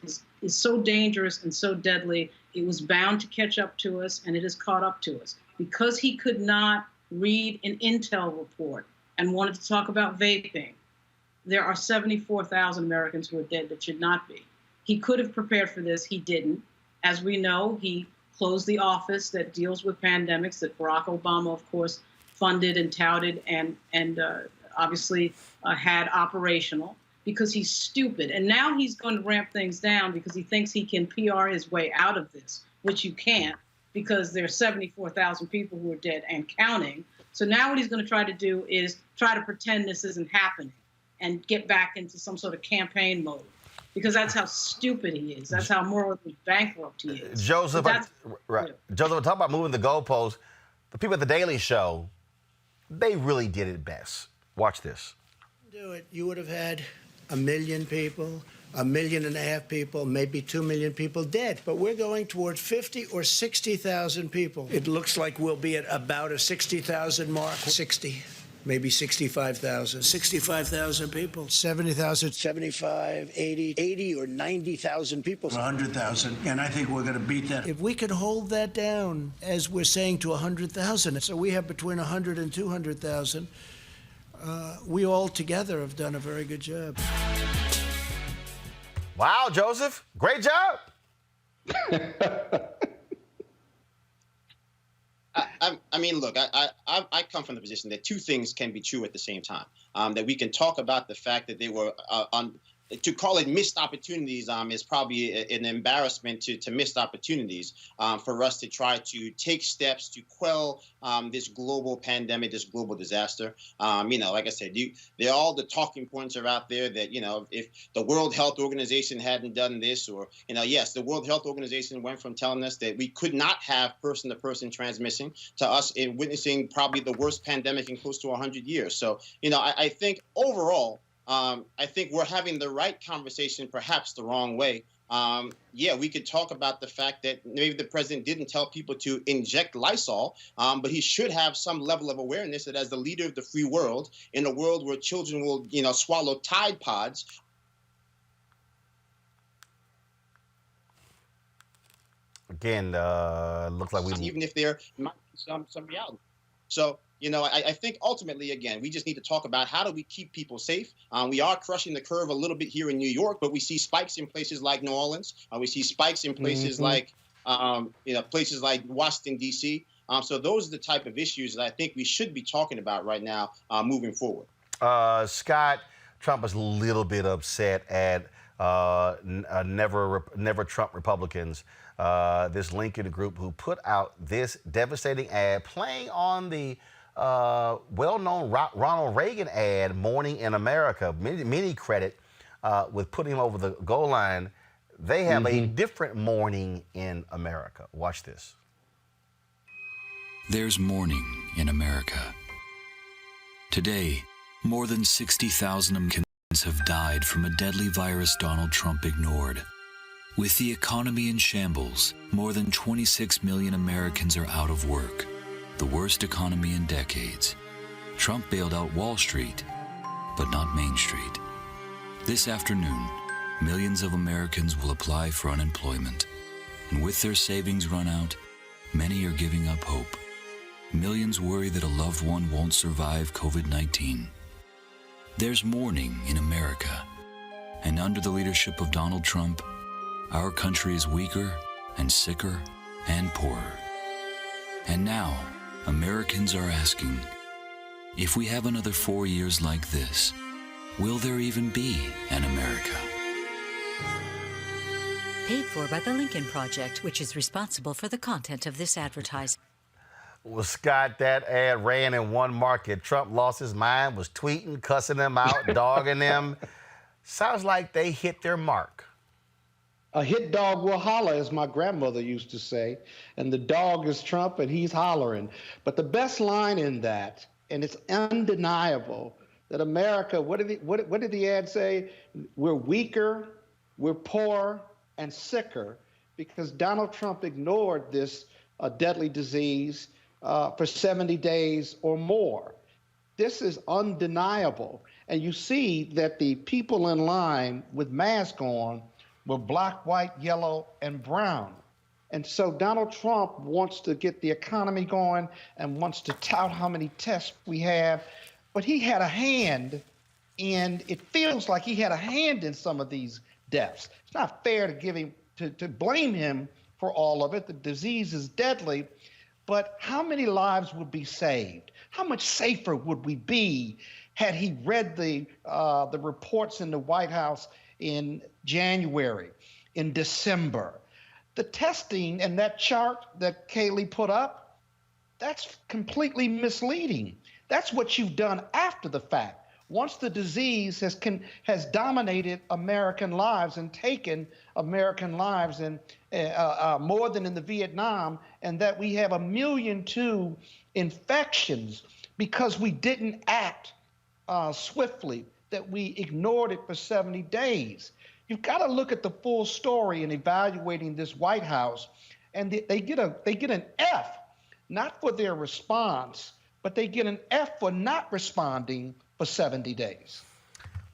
so dangerous and so deadly, it was bound to catch up to us, and it has caught up to us. Because he could not read an intel report and wanted to talk about vaping, there are 74,000 Americans who are dead that should not be. He could have prepared for this. He didn't. As we know, he closed the office that deals with pandemics that Barack Obama, of course, funded and touted and obviously had operational, because he's stupid. And now he's going to ramp things down because he thinks he can PR his way out of this, which you can't, because there are 74,000 people who are dead and counting. So now what he's going to try to do is try to pretend this isn't happening and get back into some sort of campaign mode, because that's how stupid he is. That's how morally bankrupt he is. Joseph, Joseph, talk about moving the goalposts. The people at The Daily Show, they really did it best. Watch this. Do it. You would have had 1 million people, 1.5 million people, maybe 2 million people dead. But we're going toward 50 or 60,000 people. It looks like we'll be at about a 60,000 mark. 60, maybe 65,000. 65,000 people. 70,000, 75, 80 or 90,000 people. 100,000. And I think we're going to beat that. If we can hold that down, as we're saying, to 100,000, so we have between 100 and 200,000, we all together have done a very good job. Wow, Joseph, great job. I mean, look, I come from the position that two things can be true at the same time. That we can talk about the fact that they were to call it missed opportunities is probably an embarrassment to missed opportunities for us to try to take steps to quell this global pandemic, this global disaster. Like I said, all the talking points are out there that, if the World Health Organization hadn't done this, or, yes, the World Health Organization went from telling us that we could not have person-to-person transmission to us in witnessing probably the worst pandemic in close to 100 years. So, I think overall, I think we're having the right conversation, perhaps the wrong way. We could talk about the fact that maybe the president didn't tell people to inject Lysol, but he should have some level of awareness that as the leader of the free world, in a world where children will, swallow Tide Pods. Again, looks like even if there might be some reality. So, I think ultimately, again, we just need to talk about how do we keep people safe. We are crushing the curve a little bit here in New York, but we see spikes in places like New Orleans. We see spikes in places like, places like Washington, D.C. So those are the type of issues that I think we should be talking about right now moving forward. Scott, Trump is a little bit upset at Never Trump Republicans, this Lincoln group who put out this devastating ad playing on the well-known Ronald Reagan ad, Morning in America, many credit with putting him over the goal line. They have a different morning in America. Watch this. There's morning in America. Today, more than 60,000 Americans have died from a deadly virus Donald Trump ignored. With the economy in shambles, more than 26 million Americans are out of work, the worst economy in decades. Trump bailed out Wall Street, but not Main Street. This afternoon, millions of Americans will apply for unemployment. And with their savings run out, many are giving up hope. Millions worry that a loved one won't survive COVID-19. There's mourning in America. And under the leadership of Donald Trump, our country is weaker and sicker and poorer. And now, Americans are asking, if we have another 4 years like this, will there even be an America? Paid for by the Lincoln Project, which is responsible for the content of this advertisement. Well, Scott, that ad ran in one market. Trump lost his mind, was tweeting, cussing them out, dogging them. Sounds like they hit their mark. A hit dog will holler, as my grandmother used to say, and the dog is Trump and he's hollering. But the best line in that, and it's undeniable, that America, what did the ad say? We're weaker, we're poorer, and sicker because Donald Trump ignored this deadly disease for 70 days or more. This is undeniable. And you see that the people in line with masks on were black, white, yellow, and brown. And so Donald Trump wants to get the economy going and wants to tout how many tests we have. But he had a hand in, it feels like he had a hand in some of these deaths. It's not fair to give him, to blame him for all of it. The disease is deadly. But how many lives would be saved? How much safer would we be had he read the reports in the White House in January, in December? The testing and that chart that Kaylee put up, that's completely misleading. That's what you've done after the fact. Once the disease has dominated American lives and taken American lives and more than in the Vietnam, and that we have 1.2 million infections because we didn't act swiftly, that we ignored it for 70 days. You've got to look at the full story in evaluating this White House, and they get an F, not for their response, but they get an F for not responding for 70 days.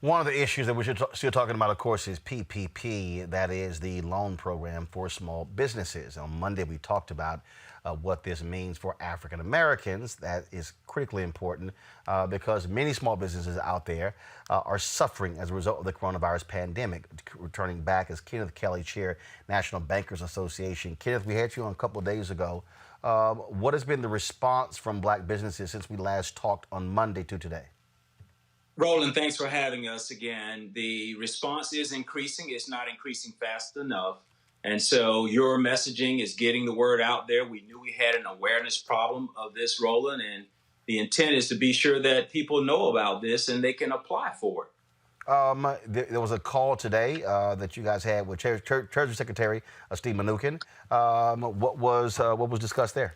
One of the issues that we're still talking about, of course, is PPP. That is the loan program for small businesses. On Monday, we talked about what this means for African Americans. That is critically important because many small businesses out there are suffering as a result of the coronavirus pandemic. Returning back as Kenneth Kelly, Chair, National Bankers Association. Kenneth, we had you on a couple of days ago. What has been the response from black businesses since we last talked on Monday to today? Roland, thanks for having us again. The response is increasing. It's not increasing fast enough. And so your messaging is getting the word out there. We knew we had an awareness problem of this, Roland, and the intent is to be sure that people know about this and they can apply for it. There was a call today that you guys had with Treasury Secretary Steve Mnuchin. What was discussed there?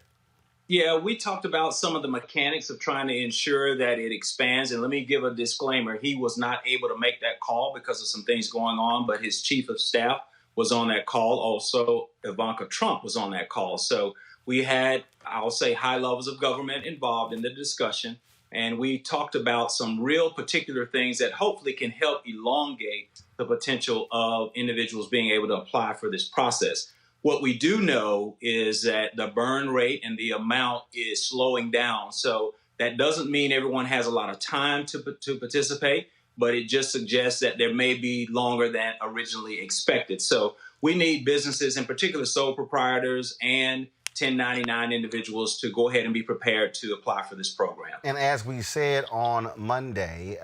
Yeah, we talked about some of the mechanics of trying to ensure that it expands. And let me give a disclaimer. He was not able to make that call because of some things going on, but his chief of staff was on that call. Also, Ivanka Trump was on that call. So we had, I'll say, high levels of government involved in the discussion. And we talked about some real particular things that hopefully can help elongate the potential of individuals being able to apply for this process. What we do know is that the burn rate and the amount is slowing down. So that doesn't mean everyone has a lot of time to participate, but it just suggests that there may be longer than originally expected. So we need businesses, in particular sole proprietors and 1099 individuals, to go ahead and be prepared to apply for this program. And as we said on Monday,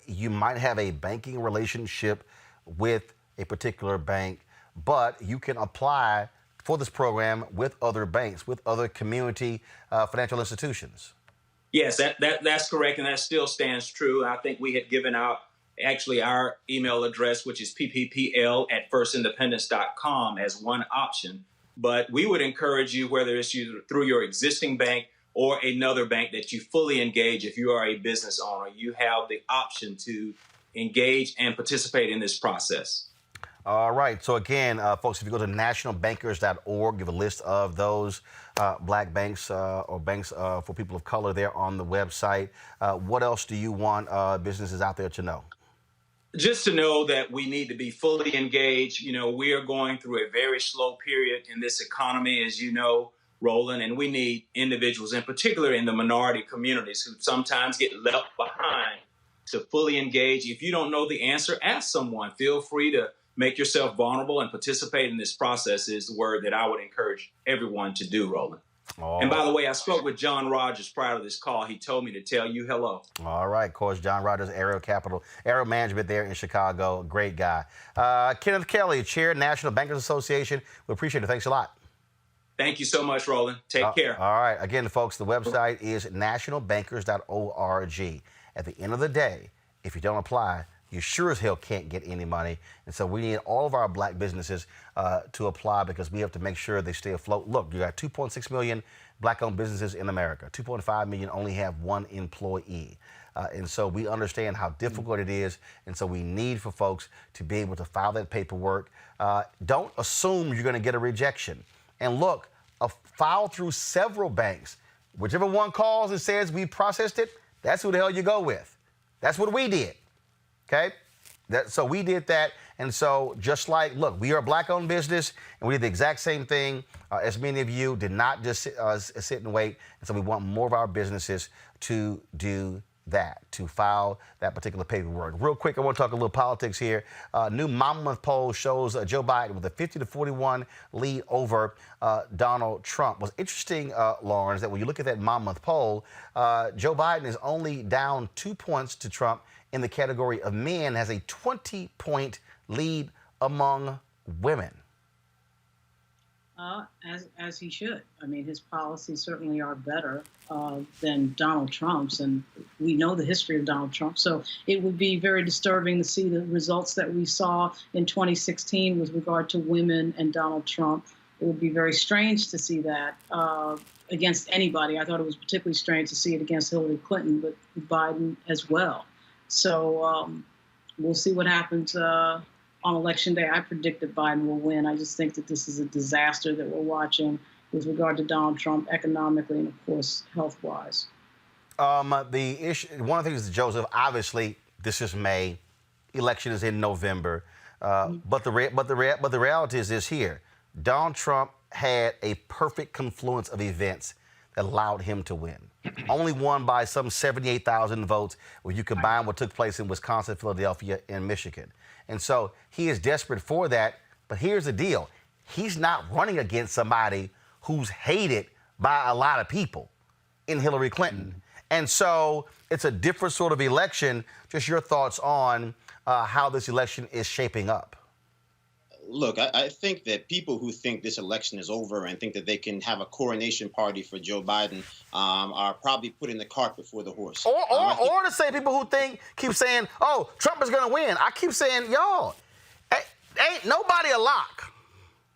you might have a banking relationship with a particular bank, but you can apply for this program with other banks, with other community financial institutions. Yes, that's correct, and that still stands true. I think we had given out actually our email address, which is pppl@firstindependence.com, as one option. But we would encourage you, whether it's through your existing bank or another bank, that you fully engage. If you are a business owner, you have the option to engage and participate in this process. All right. So again, folks, if you go to nationalbankers.org, give a list of those black banks or banks for people of color there on the website. What else do you want businesses out there to know? Just to know that we need to be fully engaged. You know, we are going through a very slow period in this economy, as you know, Roland, and we need individuals, in particular in the minority communities, who sometimes get left behind, to fully engage. If you don't know the answer, ask someone. Feel free to make yourself vulnerable and participate in this process is the word that I would encourage everyone to do, Roland. Oh. And by the way, I spoke with John Rogers prior to this call. He told me to tell you hello. All right, of course, John Rogers, Aero Management there in Chicago. Great guy. Kenneth Kelly, Chair, National Bankers Association. We appreciate it. Thanks a lot. Thank you so much, Roland. Take care. All right. Again, folks, the website is nationalbankers.org. At the end of the day, if you don't apply, you sure as hell can't get any money. And so we need all of our black businesses to apply, because we have to make sure they stay afloat. Look, you got 2.6 million black-owned businesses in America. 2.5 million only have one employee. And so we understand how difficult it is. And so we need for folks to be able to file that paperwork. Don't assume you're going to get a rejection. And look, file through several banks. Whichever one calls and says we processed it, that's who the hell you go with. That's what we did. Okay, so we did that. And so just like, look, we are a black-owned business, and we did the exact same thing as many of you did not just sit and wait. And so we want more of our businesses to do that, to file that particular paperwork. Real quick, I want to talk a little politics here. New Monmouth Poll shows Joe Biden with a 50-41 lead over Donald Trump. What's interesting, Lawrence, that when you look at that Monmouth Poll, Joe Biden is only down 2 points to Trump in the category of men, has a 20-point lead among women. As he should. I mean, his policies certainly are better than Donald Trump's, and we know the history of Donald Trump. So it would be very disturbing to see the results that we saw in 2016 with regard to women and Donald Trump. It would be very strange to see that against anybody. I thought it was particularly strange to see it against Hillary Clinton, but Biden as well. So we'll see what happens on Election Day. I predict that Biden will win. I just think that this is a disaster that we're watching with regard to Donald Trump economically and, of course, health-wise. The issue, one of the things, Joseph, obviously, this is May. Election is in November. But the reality is this here. Donald Trump had a perfect confluence of events that allowed him to win. Only won by some 78,000 votes when you combine what took place in Wisconsin, Philadelphia, and Michigan. And so he is desperate for that. But here's the deal. He's not running against somebody who's hated by a lot of people in Hillary Clinton. And so it's a different sort of election. Just your thoughts on how this election is shaping up. Look, I think that people who think this election is over and think that they can have a coronation party for Joe Biden are probably putting the cart before the horse. Or to say people who keep saying, oh, Trump is going to win. I keep saying, y'all, ain't nobody a lock.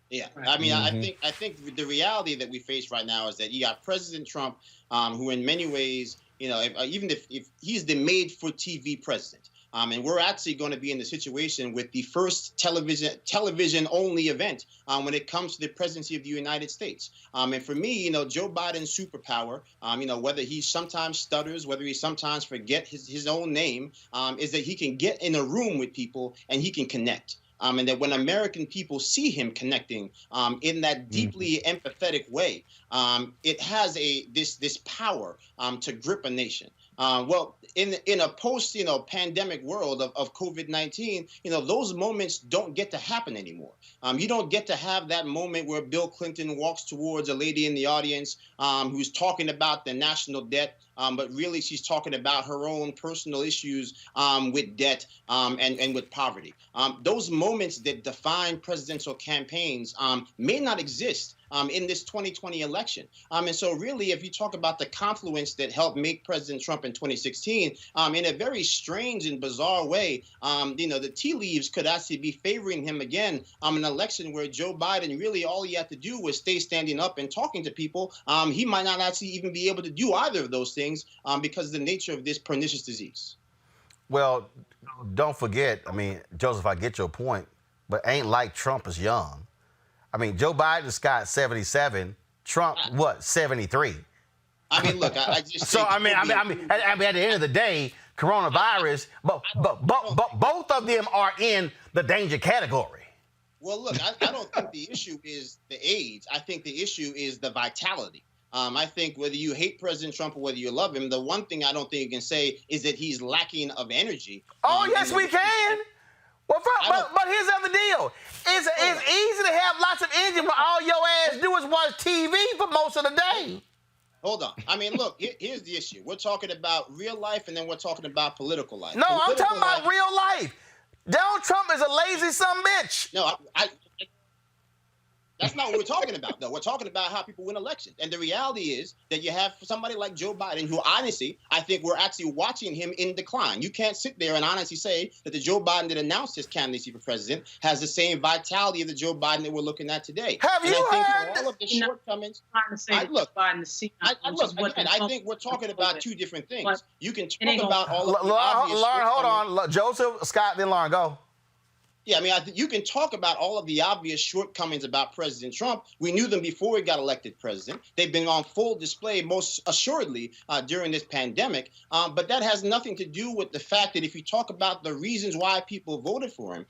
Yeah, I mean, I think the reality that we face right now is that you got President Trump, who in many ways, you know, even if he's the made-for-TV president. And we're actually going to be in the situation with the first television-only event when it comes to the presidency of the United States. And for me, you know, Joe Biden's superpower, you know, whether he sometimes stutters, whether he sometimes forget his own name, is that he can get in a room with people and he can connect. And that when American people see him connecting in that deeply empathetic way, it has this power to grip a nation. Well, in a post pandemic world of COVID-19, you know, those moments don't get to happen anymore. You don't get to have that moment where Bill Clinton walks towards a lady in the audience who's talking about the national debt but really she's talking about her own personal issues with debt and with poverty. Those moments that define presidential campaigns may not exist in this 2020 election. And so really, if you talk about the confluence that helped make President Trump in 2016, in a very strange and bizarre way, the tea leaves could actually be favoring him again in an election where Joe Biden, really all he had to do was stay standing up and talking to people. He might not actually even be able to do either of those things because of the nature of this pernicious disease. Well, don't forget, I mean, Joseph, I get your point, but ain't like Trump is young. I mean, Joe Biden's got 77. Trump, what, 73? I mean, look, I just so I mean, at the end of the day, coronavirus, but both of them are in the danger category. Well, look, I don't think the issue is the age. I think the issue is the vitality. I think whether you hate President Trump or whether you love him, the one thing I don't think you can say is that he's lacking of energy. Oh, yes, we can. Well, but here's the other deal. It's easy to have lots of energy when all your ass do is watch TV for most of the day. Hold on. I mean, look, here's the issue. We're talking about real life, and then we're talking about political life. No, I'm talking about real life. Donald Trump is a lazy son of a bitch. No, that's not what we're talking about, though. We're talking about how people win elections. And the reality is that you have somebody like Joe Biden, who honestly, I think we're actually watching him in decline. You can't sit there and honestly say that the Joe Biden that announced his candidacy for president has the same vitality of the Joe Biden that we're looking at today. Have you heard? All of the shortcomings. I think we're talking about two different things. You can talk about all of the obvious Lauren, hold on. Joseph, Scott, then Lauren, go. Yeah, I mean, you can talk about all of the obvious shortcomings about President Trump. We knew them before he got elected president. They've been on full display, most assuredly, during this pandemic. But that has nothing to do with the fact that if you talk about the reasons why people voted for him,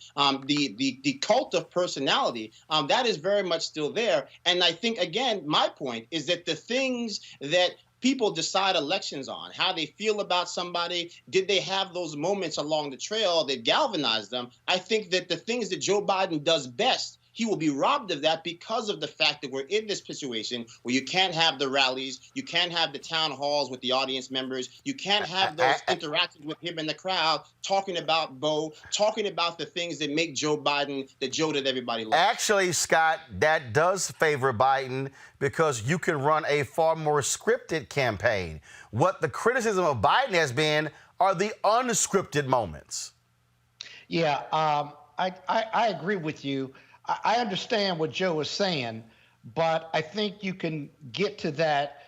the cult of personality, that is very much still there. And I think, again, my point is that the things that people decide elections on, how they feel about somebody, did they have those moments along the trail that galvanized them? I think that the things that Joe Biden does best, he will be robbed of that because of the fact that we're in this situation where you can't have the rallies, you can't have the town halls with the audience members, you can't have those interactions with him in the crowd, talking about Bo, talking about the things that make Joe Biden the Joe that everybody loves. Actually, Scott, that does favor Biden because you can run a far more scripted campaign. What the criticism of Biden has been are the unscripted moments. Yeah, I agree with you. I understand what Joe is saying, but I think you can get to that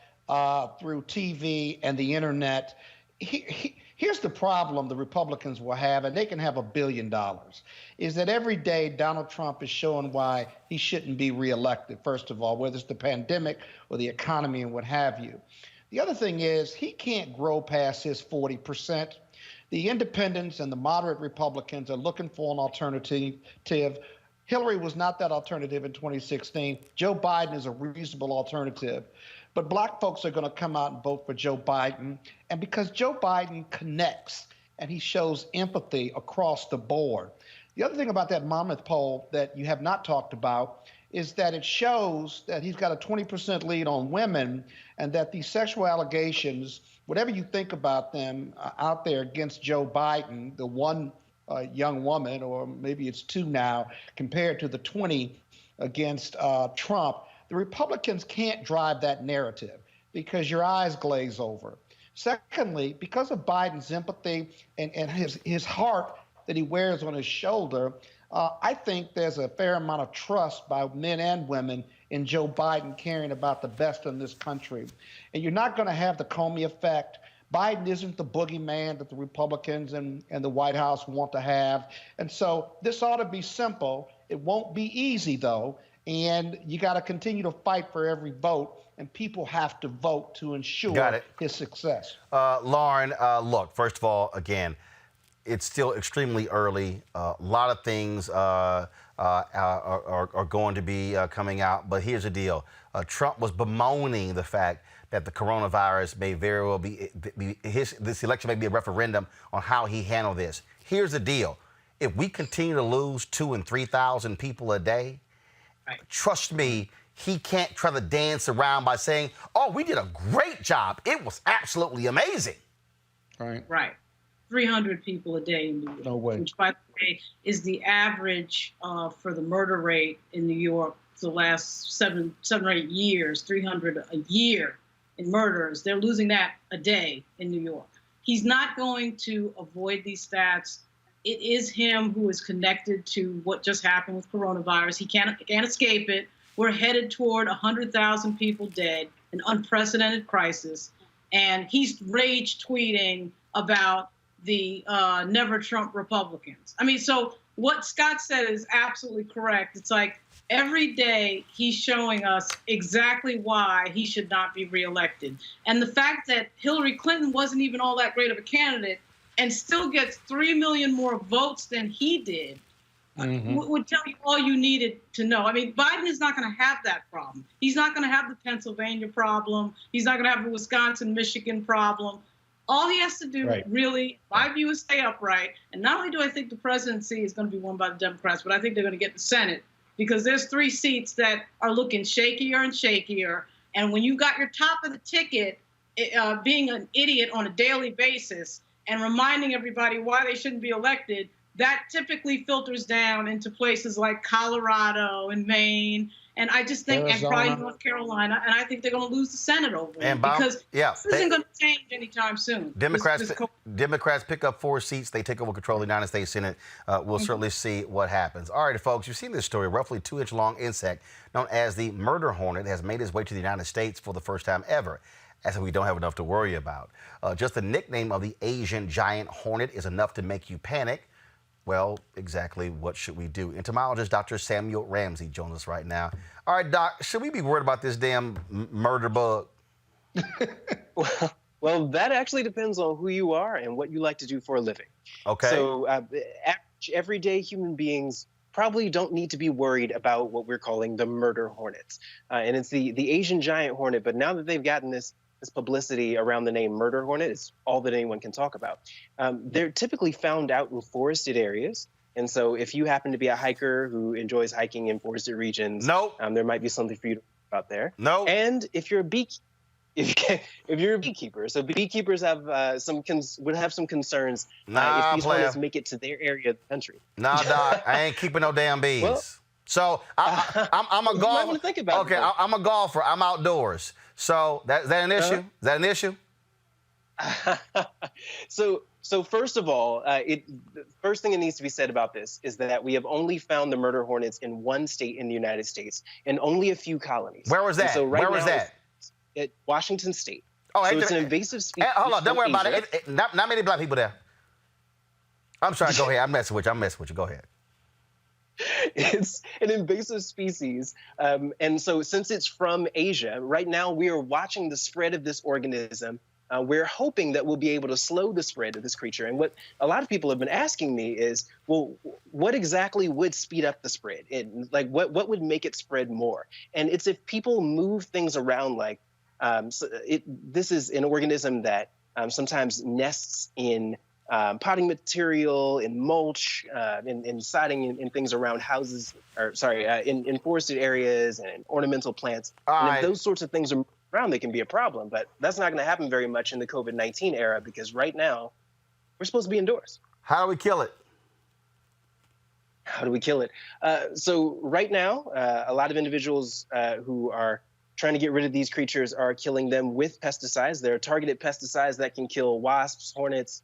through TV and the internet. Here's the problem the Republicans will have, and they can have $1 billion, is that every day Donald Trump is showing why he shouldn't be reelected, first of all, whether it's the pandemic or the economy and what have you. The other thing is he can't grow past his 40%. The independents and the moderate Republicans are looking for an alternative. Hillary was not that alternative in 2016. Joe Biden is a reasonable alternative. But black folks are going to come out and vote for Joe Biden. And because Joe Biden connects and he shows empathy across the board. The other thing about that Monmouth poll that you have not talked about is that it shows that he's got a 20% lead on women and that these sexual allegations, whatever you think about them out there against Joe Biden, the one young woman, or maybe it's two now, compared to the 20 against Trump, the Republicans can't drive that narrative because your eyes glaze over. Secondly, because of Biden's empathy and his heart that he wears on his shoulder, I think there's a fair amount of trust by men and women in Joe Biden caring about the best in this country. And you're not going to have the Comey effect. Biden isn't the boogeyman that the Republicans and the White House want to have. And so this ought to be simple. It won't be easy, though. And you got to continue to fight for every vote. And people have to vote to ensure his success. Lauren, look, first of all, again, it's still extremely early. A lot of things are going to be coming out. But here's the deal. Trump was bemoaning the fact that the coronavirus may very well be this election may be a referendum on how he handled this. Here's the deal. If we continue to lose 2,000 and 3,000 people a day, trust me, he can't try to dance around by saying, oh, we did a great job. It was absolutely amazing. Right. 300 people a day in New York. No way. Which, by the way, is the average for the murder rate in New York for the last seven or 8 years, 300 a year in murders. They're losing that a day in New York. He's not going to avoid these stats. It is him who is connected to what just happened with coronavirus. He can't escape it. We're headed toward 100,000 people dead, an unprecedented crisis. And he's rage tweeting about the never Trump Republicans. I mean, so what Scott said is absolutely correct. It's like every day he's showing us exactly why he should not be reelected. And the fact that Hillary Clinton wasn't even all that great of a candidate and still gets 3 million more votes than he did would tell you all you needed to know. I mean, Biden is not going to have that problem. He's not going to have the Pennsylvania problem. He's not going to have the Wisconsin, Michigan problem. All he has to do, really, in my view, is stay upright. And not only do I think the presidency is going to be won by the Democrats, but I think they're going to get the Senate, because there's 3 seats that are looking shakier and shakier. And when you got your top of the ticket being an idiot on a daily basis and reminding everybody why they shouldn't be elected, that typically filters down into places like Colorado and Maine. And I just think, and probably North Carolina, and I think they're going to lose the Senate over it, because this isn't going to change anytime soon. Democrats pick up 4 seats. They take over control of the United States Senate. We'll certainly see what happens. All right, folks, you've seen this story. Roughly 2-inch-long insect known as the murder hornet has made its way to the United States for the first time ever. As if we don't have enough to worry about. Just the nickname of the Asian giant hornet is enough to make you panic. Well, exactly what should we do? Entomologist Dr. Samuel Ramsey joins us right now. All right, Doc, should we be worried about this damn murder bug? Well, that actually depends on who you are and what you like to do for a living. Okay. So everyday human beings probably don't need to be worried about what we're calling the murder hornets. And it's the Asian giant hornet, but now that they've gotten this publicity around the name murder hornet, it's all that anyone can talk about. They're typically found out in forested areas. And so if you happen to be a hiker who enjoys hiking in forested regions, there might be something for you to talk about there. And if you're a beekeeper, so beekeepers have would have some concerns if these hornets make it to their area of the country. Nah, Doc, I ain't keeping no damn bees. Well, so I'm a golfer. Think about okay, I'm a golfer. I'm outdoors. So is that an issue? Is that an issue? So first of all, the first thing that needs to be said about this is that we have only found the murder hornets in 1 state in the United States and only a few colonies. Where was that? So Where was that? At Washington State. Oh, so it's an invasive species. Hold on, don't worry about it. Not many black people there. I'm sorry, go ahead. I'm messing with you. Go ahead. It's an invasive species. And so since it's from Asia, right now we are watching the spread of this organism. We're hoping that we'll be able to slow the spread of this creature. And what a lot of people have been asking me is, well, what exactly would speed up the spread? What would make it spread more? And it's if people move things around like, this is an organism that sometimes nests in potting material, in mulch, in siding, in things around houses, in forested areas and in ornamental plants. And if those sorts of things are around, they can be a problem. But that's not going to happen very much in the COVID-19 era, because right now we're supposed to be indoors. How do we kill it? How do we kill it? So right now, a lot of individuals who are trying to get rid of these creatures are killing them with pesticides. There are targeted pesticides that can kill wasps, hornets.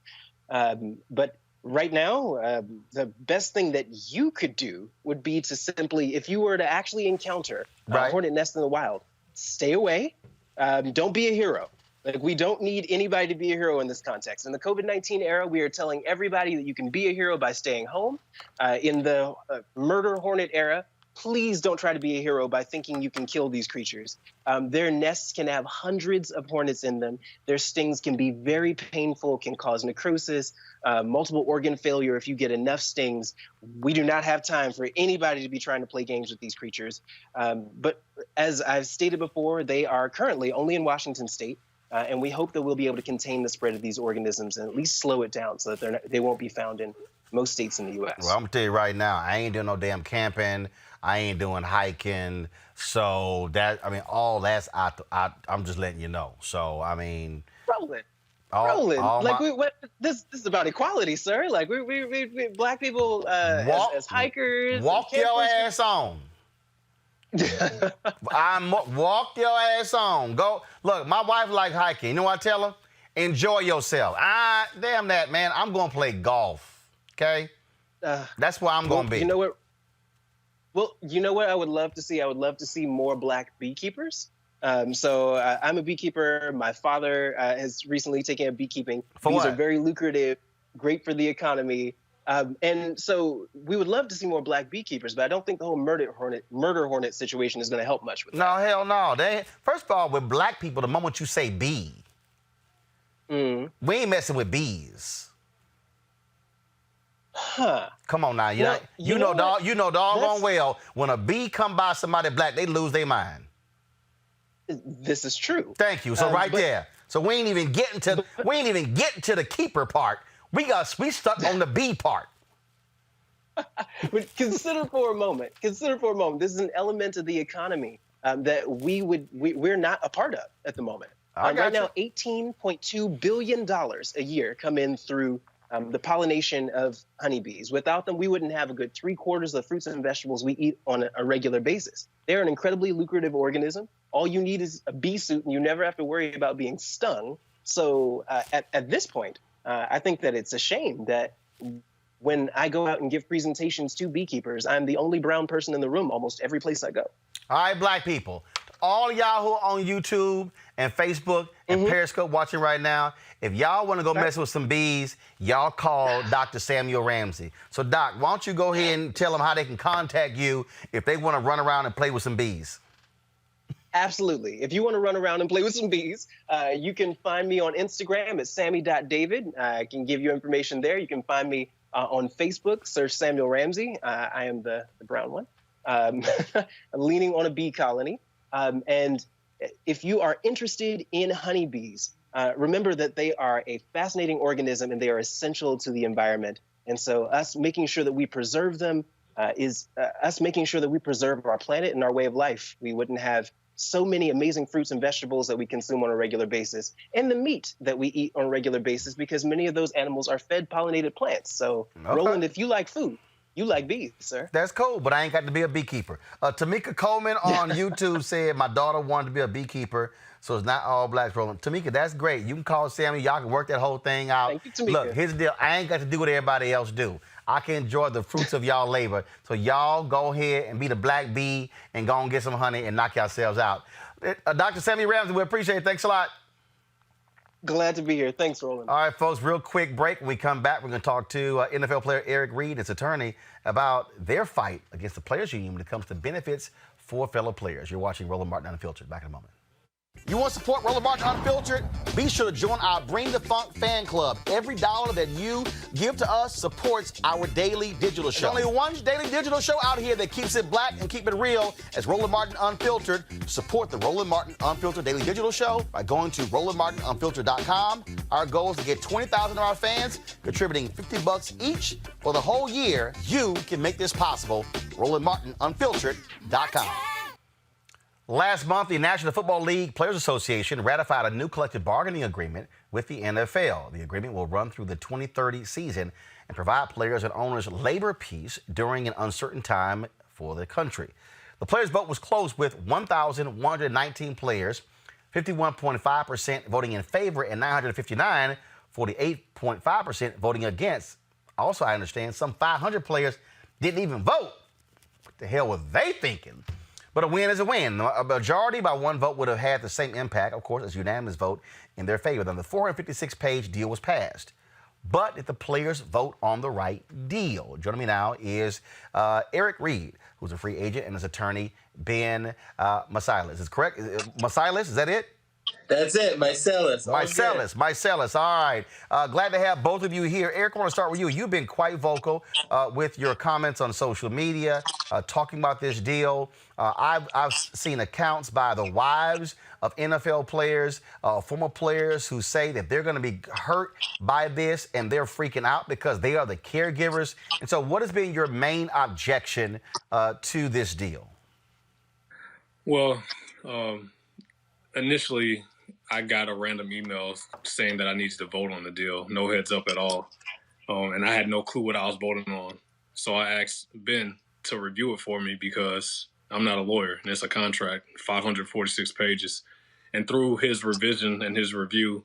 But right now, the best thing that you could do would be to simply, if you were to actually encounter a hornet nest in the wild, stay away. Don't be a hero. Like, we don't need anybody to be a hero in this context. In the COVID-19 era, we are telling everybody that you can be a hero by staying home. In the murder hornet era, please don't try to be a hero by thinking you can kill these creatures. Their nests can have hundreds of hornets in them. Their stings can be very painful, can cause necrosis, multiple organ failure if you get enough stings. We do not have time for anybody to be trying to play games with these creatures. But as I've stated before, they are currently only in Washington State. And we hope that we'll be able to contain the spread of these organisms and at least slow it down so that they won't be found in most states in the U.S. Well, I'm going to tell you right now, I ain't doing no damn camping. I ain't doing hiking. So all that's I'm just letting you know. So, Roland, this is about equality, sir. Like we black people as hikers. Walk your ass on. Walk your ass on. Go look. My wife like hiking. You know what I tell her? Enjoy yourself. Damn that, man. I'm gonna play golf. Okay, that's where I'm gonna be. You know what? Well, you know what I would love to see? I would love to see more black beekeepers. So I'm a beekeeper. My father has recently taken up beekeeping. Bees are very lucrative, great for the economy. And so we would love to see more black beekeepers, but I don't think the whole murder hornet situation is going to help much with that. No, hell no. First of all, with black people, the moment you say bee, we ain't messing with bees. Huh. Come on now. You know doggone well, when a bee come by somebody black, they lose their mind. This is true. Thank you. So there. So we ain't even getting to the keeper part. We stuck on the bee part. But consider for a moment. This is an element of the economy that we're not a part of at the moment. Right now, $18.2 billion a year come in through the pollination of honeybees. Without them, we wouldn't have a good 3/4 of the fruits and vegetables we eat on a regular basis. They're an incredibly lucrative organism. All you need is a bee suit, and you never have to worry about being stung. So at this point, I think that it's a shame that when I go out and give presentations to beekeepers, I'm the only brown person in the room almost every place I go. All right, black people. All y'all who are on YouTube and Facebook and Periscope watching right now, if y'all want to go mess with some bees, y'all call Dr. Samuel Ramsey. So, Doc, why don't you go ahead and tell them how they can contact you if they want to run around and play with some bees? Absolutely. If you want to run around and play with some bees, you can find me on Instagram at sammy.david. I can give you information there. You can find me on Facebook, search Samuel Ramsey. I am the brown one. Leaning on a bee colony. And if you are interested in honeybees, remember that they are a fascinating organism and they are essential to the environment. And so us making sure that we preserve them is us making sure that we preserve our planet and our way of life. We wouldn't have so many amazing fruits and vegetables that we consume on a regular basis, and the meat that we eat on a regular basis, because many of those animals are fed pollinated plants. So, Roland, if you like food, you like bees, sir. That's cool, but I ain't got to be a beekeeper. Tamika Coleman on YouTube said my daughter wanted to be a beekeeper, so it's not all blacks rolling. Tamika, that's great. You can call Sammy. Y'all can work that whole thing out. Thank you, Tamika. Look, here's the deal. I ain't got to do what everybody else do. I can enjoy the fruits of y'all labor. So y'all go ahead and be the black bee and go and get some honey and knock yourselves out. Dr. Sammy Ramsey, we appreciate it. Thanks a lot. Glad to be here. Thanks, Roland. All right, folks, real quick break. When we come back, we're going to talk to NFL player Eric Reid, his attorney, about their fight against the Players Union when it comes to benefits for fellow players. You're watching Roland Martin Unfiltered. Back in a moment. You want to support Roland Martin Unfiltered? Be sure to join our Bring the Funk fan club. Every dollar that you give to us supports our daily digital show. There's only one daily digital show out here that keeps it black and keep it real as Roland Martin Unfiltered. Support the Roland Martin Unfiltered daily digital show by going to RolandMartinUnfiltered.com. Our goal is to get 20,000 of our fans contributing $50 each for the whole year. You can make this possible. RolandMartinUnfiltered.com. Last month, the National Football League Players Association ratified a new collective bargaining agreement with the NFL. The agreement will run through the 2030 season and provide players and owners labor peace during an uncertain time for the country. The players' vote was close with 1,119 players, 51.5% voting in favor and 959, 48.5% voting against. Also, I understand some 500 players didn't even vote. What the hell were they thinking? But a win is a win. A majority by one vote would have had the same impact, of course, as unanimous vote in their favor. Then the 456-page deal was passed. But if the players vote on the right deal. Joining me now is Eric Reid, who's a free agent, and his attorney, Ben Masilis. Is correct? Masilis, is that it? That's it, Mycellus. Mycellus. All right. Glad to have both of you here. Eric, I want to start with you. You've been quite vocal with your comments on social media, talking about this deal. I've seen accounts by the wives of NFL players, former players who say that they're going to be hurt by this and they're freaking out because they are the caregivers. And so what has been your main objection to this deal? Well, initially, I got a random email saying that I needed to vote on the deal. No heads up at all. And I had no clue what I was voting on. So I asked Ben to review it for me because I'm not a lawyer and it's a contract, 546 pages. And through his revision and his review,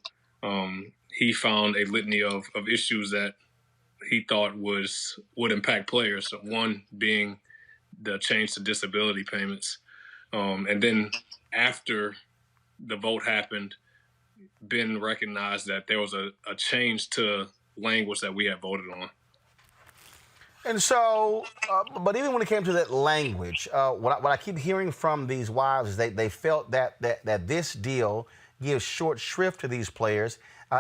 he found a litany of issues that he thought would impact players. One being the change to disability payments. And then after the vote happened, Ben recognized that there was a change to language that we had voted on. And so, but even when it came to that language, what I keep hearing from these wives is they felt that this deal gives short shrift to these players,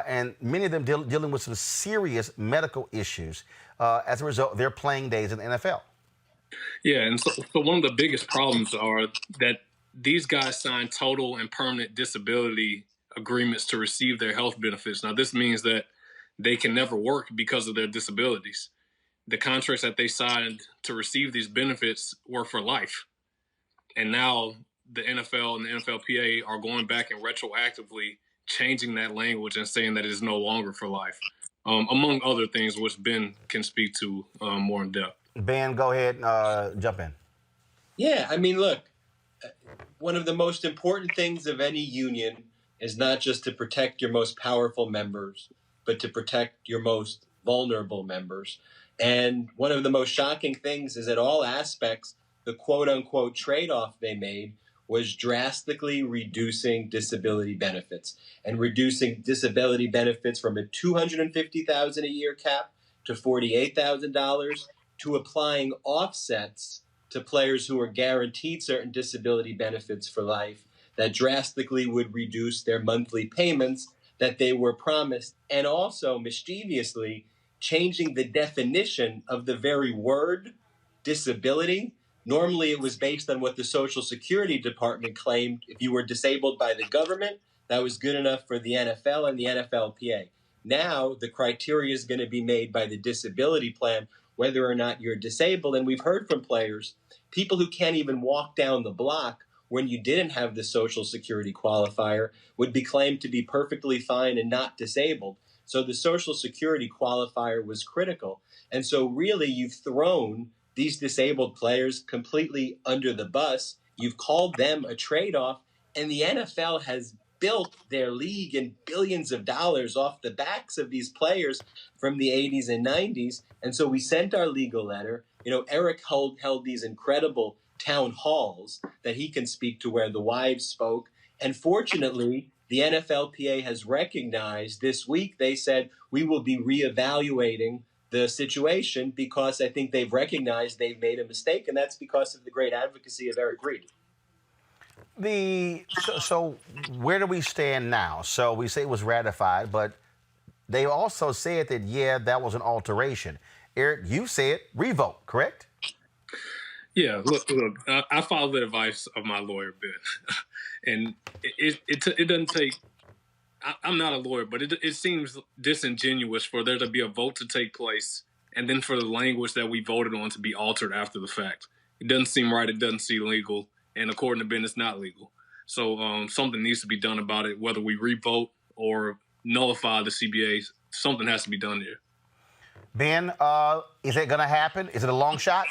and many of them dealing with some serious medical issues as a result of their playing days in the NFL. Yeah, and so one of the biggest problems are that these guys sign total and permanent disability agreements to receive their health benefits. Now, this means that they can never work because of their disabilities. The contracts that they signed to receive these benefits were for life. And now the NFL and the NFLPA are going back and retroactively changing that language and saying that it is no longer for life, among other things, which Ben can speak to more in depth. Ben, go ahead and jump in. Yeah, I mean, look, one of the most important things of any union is not just to protect your most powerful members, but to protect your most vulnerable members. And one of the most shocking things is at all aspects, the quote-unquote trade-off they made was drastically reducing disability benefits and reducing disability benefits from a $250,000 a year cap to $48,000 to applying offsets to players who are guaranteed certain disability benefits for life that drastically would reduce their monthly payments that they were promised, and also mischievously changing the definition of the very word disability. Normally it was based on what the Social Security Department claimed. If you were disabled by the government, that was good enough for the NFL and the NFLPA. Now the criteria is going to be made by the disability plan, whether or not you're disabled. And we've heard from players, people who can't even walk down the block when you didn't have the Social Security qualifier would be claimed to be perfectly fine and not disabled. So the Social Security qualifier was critical. And so really you've thrown these disabled players completely under the bus. You've called them a trade-off, and the NFL has built their league in billions of dollars off the backs of these players from the 80s and 90s. And so we sent our legal letter. You know, Eric held these incredible town halls that he can speak to where the wives spoke. And fortunately, the NFLPA has recognized this week, they said, we will be reevaluating the situation because I think they've recognized they've made a mistake. And that's because of the great advocacy of Eric Reid. So where do we stand now? So we say it was ratified, but they also said that, yeah, that was an alteration. Eric, you said revote, correct? Yeah, look, I followed the advice of my lawyer, Ben. And it doesn't take, I'm not a lawyer, but it seems disingenuous for there to be a vote to take place and then for the language that we voted on to be altered after the fact. It doesn't seem right. It doesn't seem legal. And according to Ben, it's not legal. So something needs to be done about it, whether we revote or nullify the CBA. Something has to be done here. Ben, is it going to happen? Is it a long shot?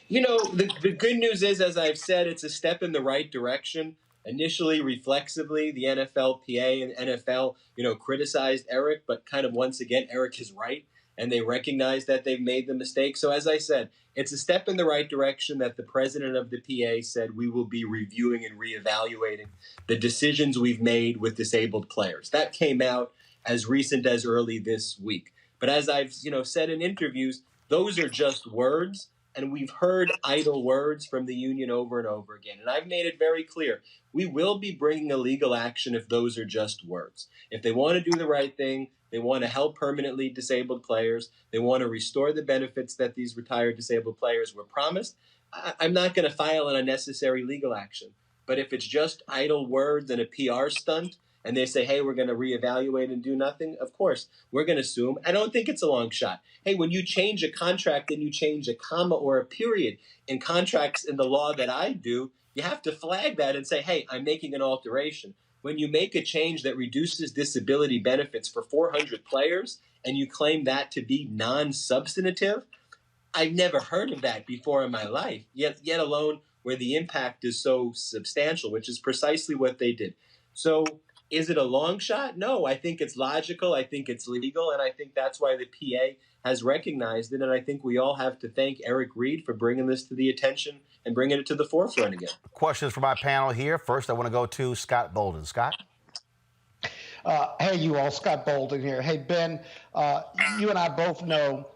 You know, the good news is, as I've said, it's a step in the right direction. Initially, reflexively, the NFLPA and NFL, criticized Eric, but kind of once again, Eric is right, and they recognize that they've made the mistake. So as I said, it's a step in the right direction that the president of the PA said we will be reviewing and reevaluating the decisions we've made with disabled players. That came out as recent as early this week. But as I've, said in interviews, those are just words. and we've heard idle words from the union over and over again. And I've made it very clear, we will be bringing a legal action if those are just words. If they want to do the right thing, they want to help permanently disabled players, they want to restore the benefits that these retired disabled players were promised, I'm not going to file an unnecessary legal action. But if it's just idle words and a PR stunt, and they say, hey, we're going to reevaluate and do nothing, of course, we're going to sue them. I don't think it's a long shot. Hey, when you change a contract and you change a comma or a period in contracts in the law that I do, you have to flag that and say, hey, I'm making an alteration. When you make a change that reduces disability benefits for 400 players and you claim that to be non-substantive, I've never heard of that before in my life, yet alone where the impact is so substantial, which is precisely what they did. So is it a long shot? No, I think it's logical. I think it's legal. And I think that's why the PA has recognized it. And I think we all have to thank Eric Reid for bringing this to the attention and bringing it to the forefront again. Questions for my panel here. First, I want to go to Scott Bolden. Scott? Hey, you all. Scott Bolden here. Hey, Ben, you and I both know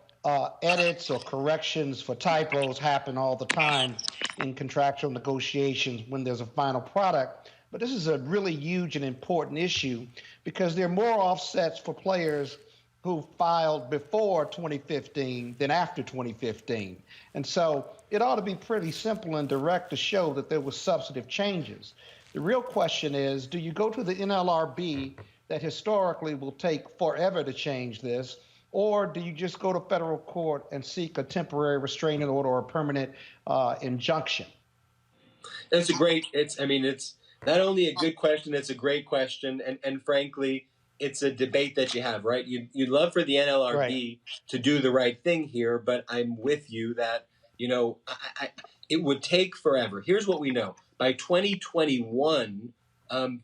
edits or corrections for typos happen all the time in contractual negotiations when there's a final product. But this is a really huge and important issue because there are more offsets for players who filed before 2015 than after 2015. And so it ought to be pretty simple and direct to show that there were substantive changes. The real question is, do you go to the NLRB that historically will take forever to change this, or do you just go to federal court and seek a temporary restraining order or a permanent injunction? It's not only a good question, it's a great question. And frankly, it's a debate that you have, right? You'd love for the NLRB to do the right thing here, but I'm with you that, it would take forever. Here's what we know. By 2021,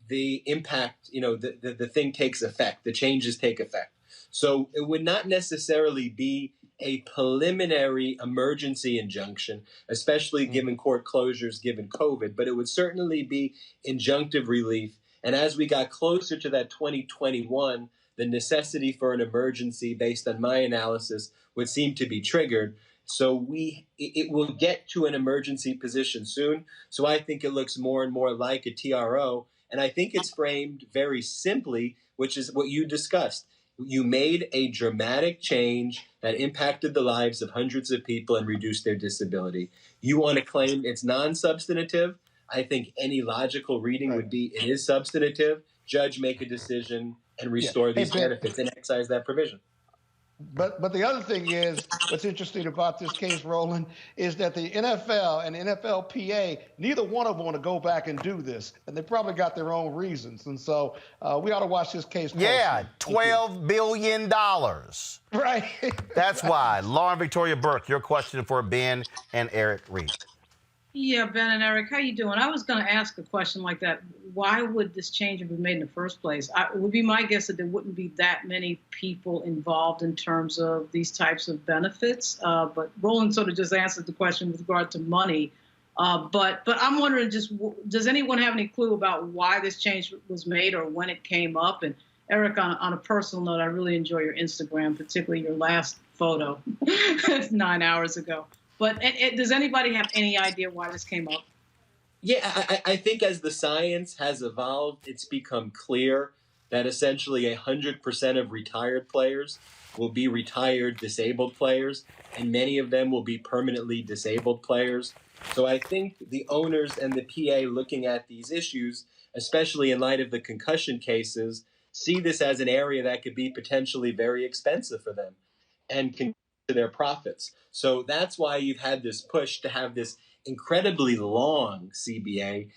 the impact, the thing takes effect, the changes take effect. So it would not necessarily be a preliminary emergency injunction, especially given court closures, given COVID, but it would certainly be injunctive relief. And as we got closer to that 2021, the necessity for an emergency, based on my analysis, would seem to be triggered. So it will get to an emergency position soon. So I think it looks more and more like a TRO. And I think it's framed very simply, which is what you discussed. You made a dramatic change that impacted the lives of hundreds of people and reduced their disability. You want to claim it's non-substantive? I think any logical reading would be it is substantive. Judge, make a decision and restore these benefits and excise that provision. But the other thing is, what's interesting about this case, Roland, is that the NFL and NFLPA, neither one of them want to go back and do this. And they probably got their own reasons. And so we ought to watch this case closely. Yeah, $12 billion. Right. That's why. Lauren Victoria Burke, your question for Ben and Eric Reid. Yeah, Ben and Eric, how you doing? I was going to ask a question like that. Why would this change have been made in the first place? It would be my guess that there wouldn't be that many people involved in terms of these types of benefits. But Roland sort of just answered the question with regard to money. But I'm wondering, does anyone have any clue about why this change was made or when it came up? And Eric, on a personal note, I really enjoy your Instagram, particularly your last photo 9 hours ago. But does anybody have any idea why this came up? Yeah, I think as the science has evolved, it's become clear that essentially 100% of retired players will be retired disabled players, and many of them will be permanently disabled players. So I think the owners and the PA looking at these issues, especially in light of the concussion cases, see this as an area that could be potentially very expensive for them and can to their profits. So that's why you've had this push to have this incredibly long CBA,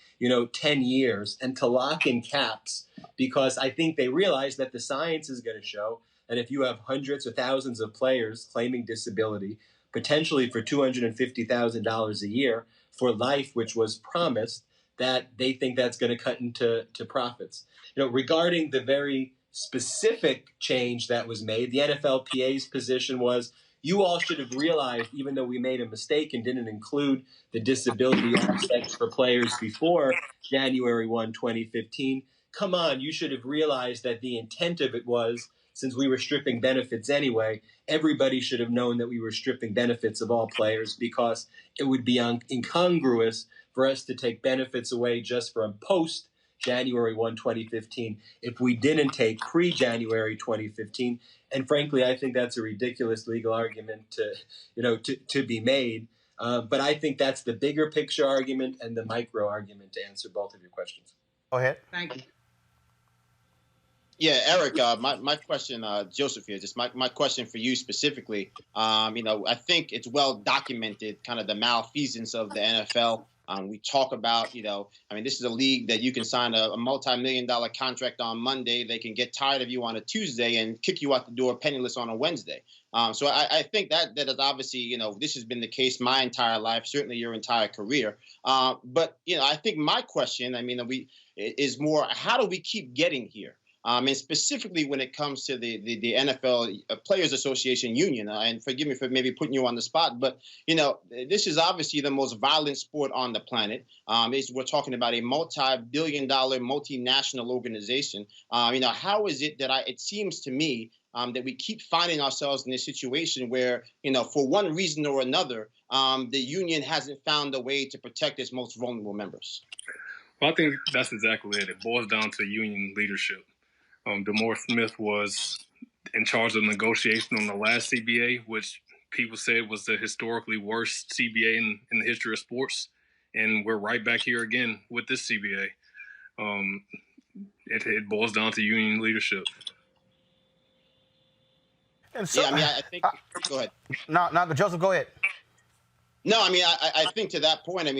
10 years, and to lock in caps, because I think they realize that the science is going to show that if you have hundreds or thousands of players claiming disability, potentially for $250,000 a year for life, which was promised, that they think that's going to cut into profits. Regarding the very specific change that was made, the NFLPA's position was, you all should have realized, even though we made a mistake and didn't include the disability offsets for players before January 1, 2015, come on, you should have realized that the intent of it was since we were stripping benefits anyway, everybody should have known that we were stripping benefits of all players, because it would be incongruous for us to take benefits away just from post January 1, 2015, if we didn't take pre-January 2015. And frankly, I think that's a ridiculous legal argument to be made. But I think that's the bigger picture argument and the micro argument to answer both of your questions. Go ahead. Thank you. Yeah, Eric, my question, Joseph here, just my question for you specifically. I think it's well documented, kind of the malfeasance of the NFL. We talk about, this is a league that you can sign a multi-million-dollar contract on Monday. They can get tired of you on a Tuesday and kick you out the door penniless on a Wednesday. So I think that is obviously, this has been the case my entire life, certainly your entire career. But I think my question, is more, how do we keep getting here? And specifically when it comes to the NFL Players Association Union, and forgive me for maybe putting you on the spot, but, this is obviously the most violent sport on the planet. We're talking about a multi-billion-dollar multinational organization. How is it that it seems to me that we keep finding ourselves in a situation where, for one reason or another, the union hasn't found a way to protect its most vulnerable members? Well, I think that's exactly it. It boils down to union leadership. Demore Smith was in charge of negotiation on the last CBA, which people said was the historically worst CBA in the history of sports. And we're right back here again with this CBA. It boils down to union leadership. And so, I think, go ahead. No, Joseph, go ahead. No, I think to that point, to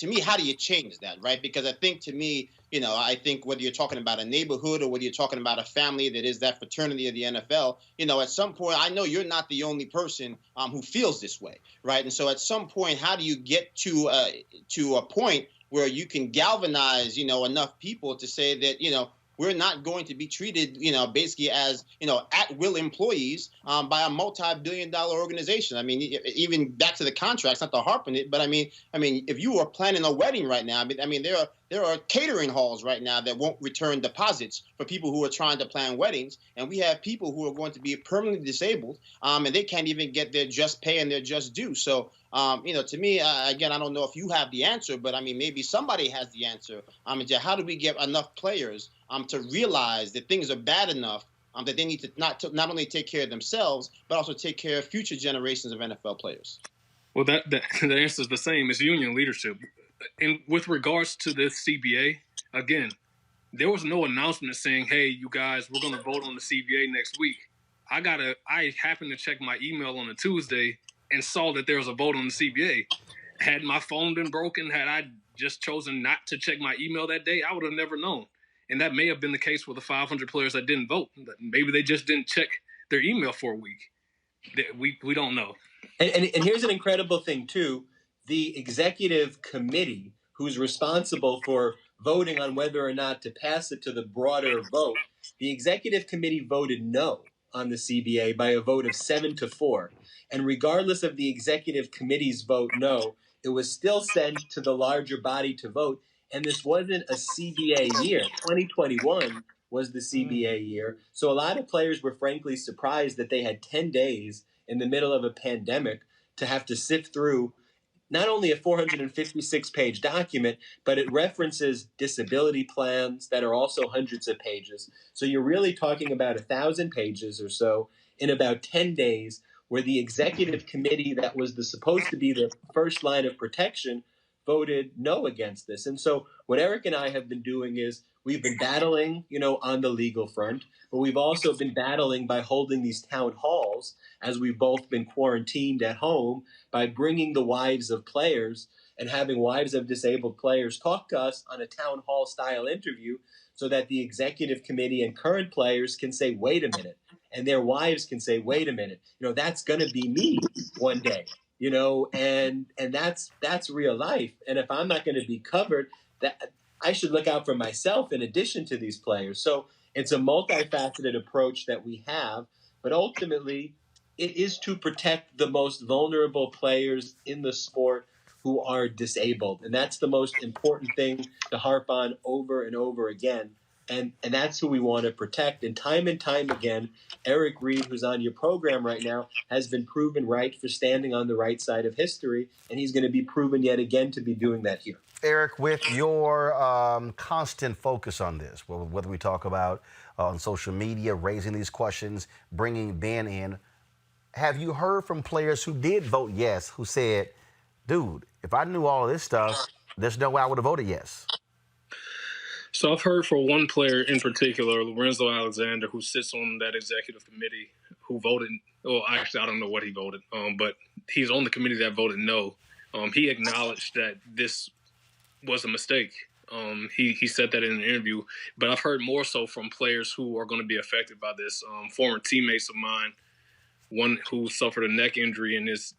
me, how do you change that, right? Because I think to me, I think whether you're talking about a neighborhood or whether you're talking about a family that is that fraternity of the NFL, at some point, I know you're not the only person who feels this way, right? And so at some point, how do you get to a point where you can galvanize, enough people to say that, we're not going to be treated, basically as, at-will employees by a multi-billion-dollar organization. Even back to the contracts, not to harp on it, but if you are planning a wedding right now, there are catering halls right now that won't return deposits for people who are trying to plan weddings, and we have people who are going to be permanently disabled, and they can't even get their just pay and their just due. So, to me, again, I don't know if you have the answer, but maybe somebody has the answer. How do we get enough players to realize that things are bad enough that they need to not only take care of themselves, but also take care of future generations of NFL players? Well, the answer is the same. It's union leadership. And with regards to this CBA, again, there was no announcement saying, hey, you guys, we're going to vote on the CBA next week. I happened to check my email on a Tuesday and saw that there was a vote on the CBA. Had my phone been broken, had I just chosen not to check my email that day, I would have never known. And that may have been the case with the 500 players that didn't vote. Maybe they just didn't check their email for a week. We don't know. And here's an incredible thing, too. The executive committee, who's responsible for voting on whether or not to pass it to the broader vote, the executive committee voted no on the CBA by a vote of 7-4. And regardless of the executive committee's vote no, it was still sent to the larger body to vote. And this wasn't a CBA year. 2021 was the CBA year. So a lot of players were frankly surprised that they had 10 days in the middle of a pandemic to have to sift through not only a 456-page document, but it references disability plans that are also hundreds of pages. So you're really talking about 1,000 pages or so in about 10 days, where the executive committee that was supposed to be the first line of protection voted no against this. And so what Eric and I have been doing is we've been battling, on the legal front, but we've also been battling by holding these town halls as we've both been quarantined at home, by bringing the wives of players and having wives of disabled players talk to us on a town hall style interview, so that the executive committee and current players can say, wait a minute, and their wives can say, wait a minute, that's going to be me one day, and that's real life. And if I'm not going to be covered, that I should look out for myself in addition to these players. So it's a multifaceted approach that we have, but ultimately it is to protect the most vulnerable players in the sport who are disabled. And that's the most important thing to harp on over and over again. And that's who we want to protect. And time again, Eric Reid, who's on your program right now, has been proven right for standing on the right side of history, and he's going to be proven yet again to be doing that here. Eric, with your constant focus on this, whether we talk about on social media, raising these questions, bringing Ben in, have you heard from players who did vote yes, who said, dude, if I knew all of this stuff, there's no way I would have voted yes? So I've heard for one player in particular, Lorenzo Alexander, who sits on that executive committee, who voted. Well, actually, I don't know what he voted, but he's on the committee that voted no. He acknowledged that this was a mistake. He said that in an interview. But I've heard more so from players who are going to be affected by this. Former teammates of mine, one who suffered a neck injury and is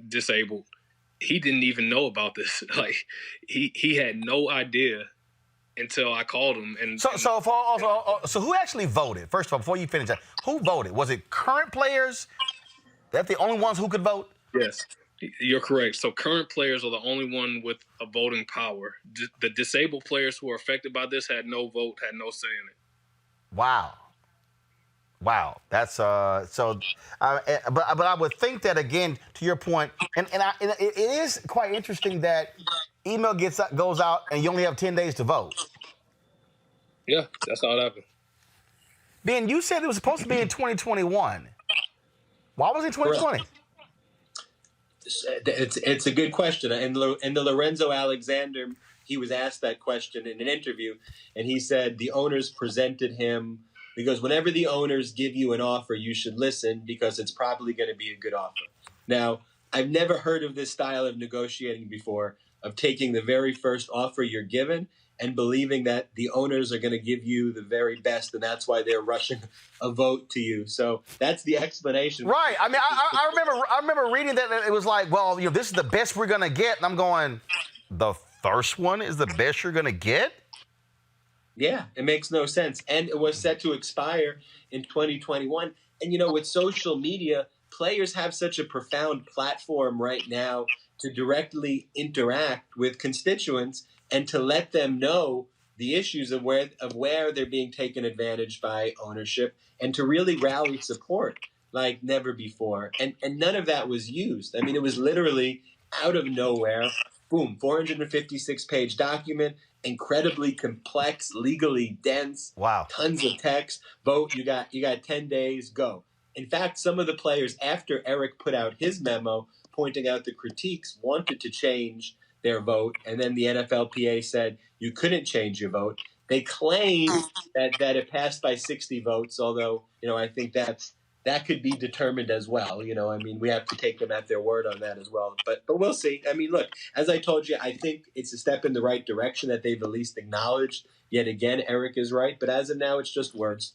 disabled, he didn't even know about this. Like he had no idea until I called him. And so who actually voted? First of all, before you finish that, who voted? Was it current players? That's the only ones who could vote? Yes, you're correct. So current players are the only one with a voting power. The disabled players who are affected by this had no vote, had no say in it. Wow, that's but I would think that, again, to your point, and it is quite interesting that email goes out and you only have 10 days to vote. Yeah, that's how it happened. Ben, you said it was supposed to be in 2021. Why was it 2020? It's a good question. And the Lorenzo Alexander, he was asked that question in an interview, and he said the owners presented him, because whenever the owners give you an offer, you should listen because it's probably going to be a good offer. Now, I've never heard of this style of negotiating before, of taking the very first offer you're given and believing that the owners are going to give you the very best, and that's why they're rushing a vote to you. So that's the explanation. Right. I mean, I remember reading that it was like, well, this is the best we're going to get. And I'm going, the first one is the best you're going to get? Yeah, it makes no sense. And it was set to expire in 2021. And, with social media, players have such a profound platform right now to directly interact with constituents and to let them know the issues of where they're being taken advantage by ownership, and to really rally support like never before. And none of that was used. I mean, it was literally out of nowhere. Boom, 456-page document, incredibly complex, legally dense. Wow. Tons of text. Vote. You got 10 days. Go. In fact, some of the players, after Eric put out his memo pointing out the critiques, wanted to change their vote, and then the NFLPA said you couldn't change your vote. They claimed that it passed by 60 votes, although I think that could be determined as well. I mean, we have to take them at their word on that as well. But we'll see. I mean, look, as I told you, I think it's a step in the right direction that they've at least acknowledged. Yet again, Eric is right, but as of now, it's just words.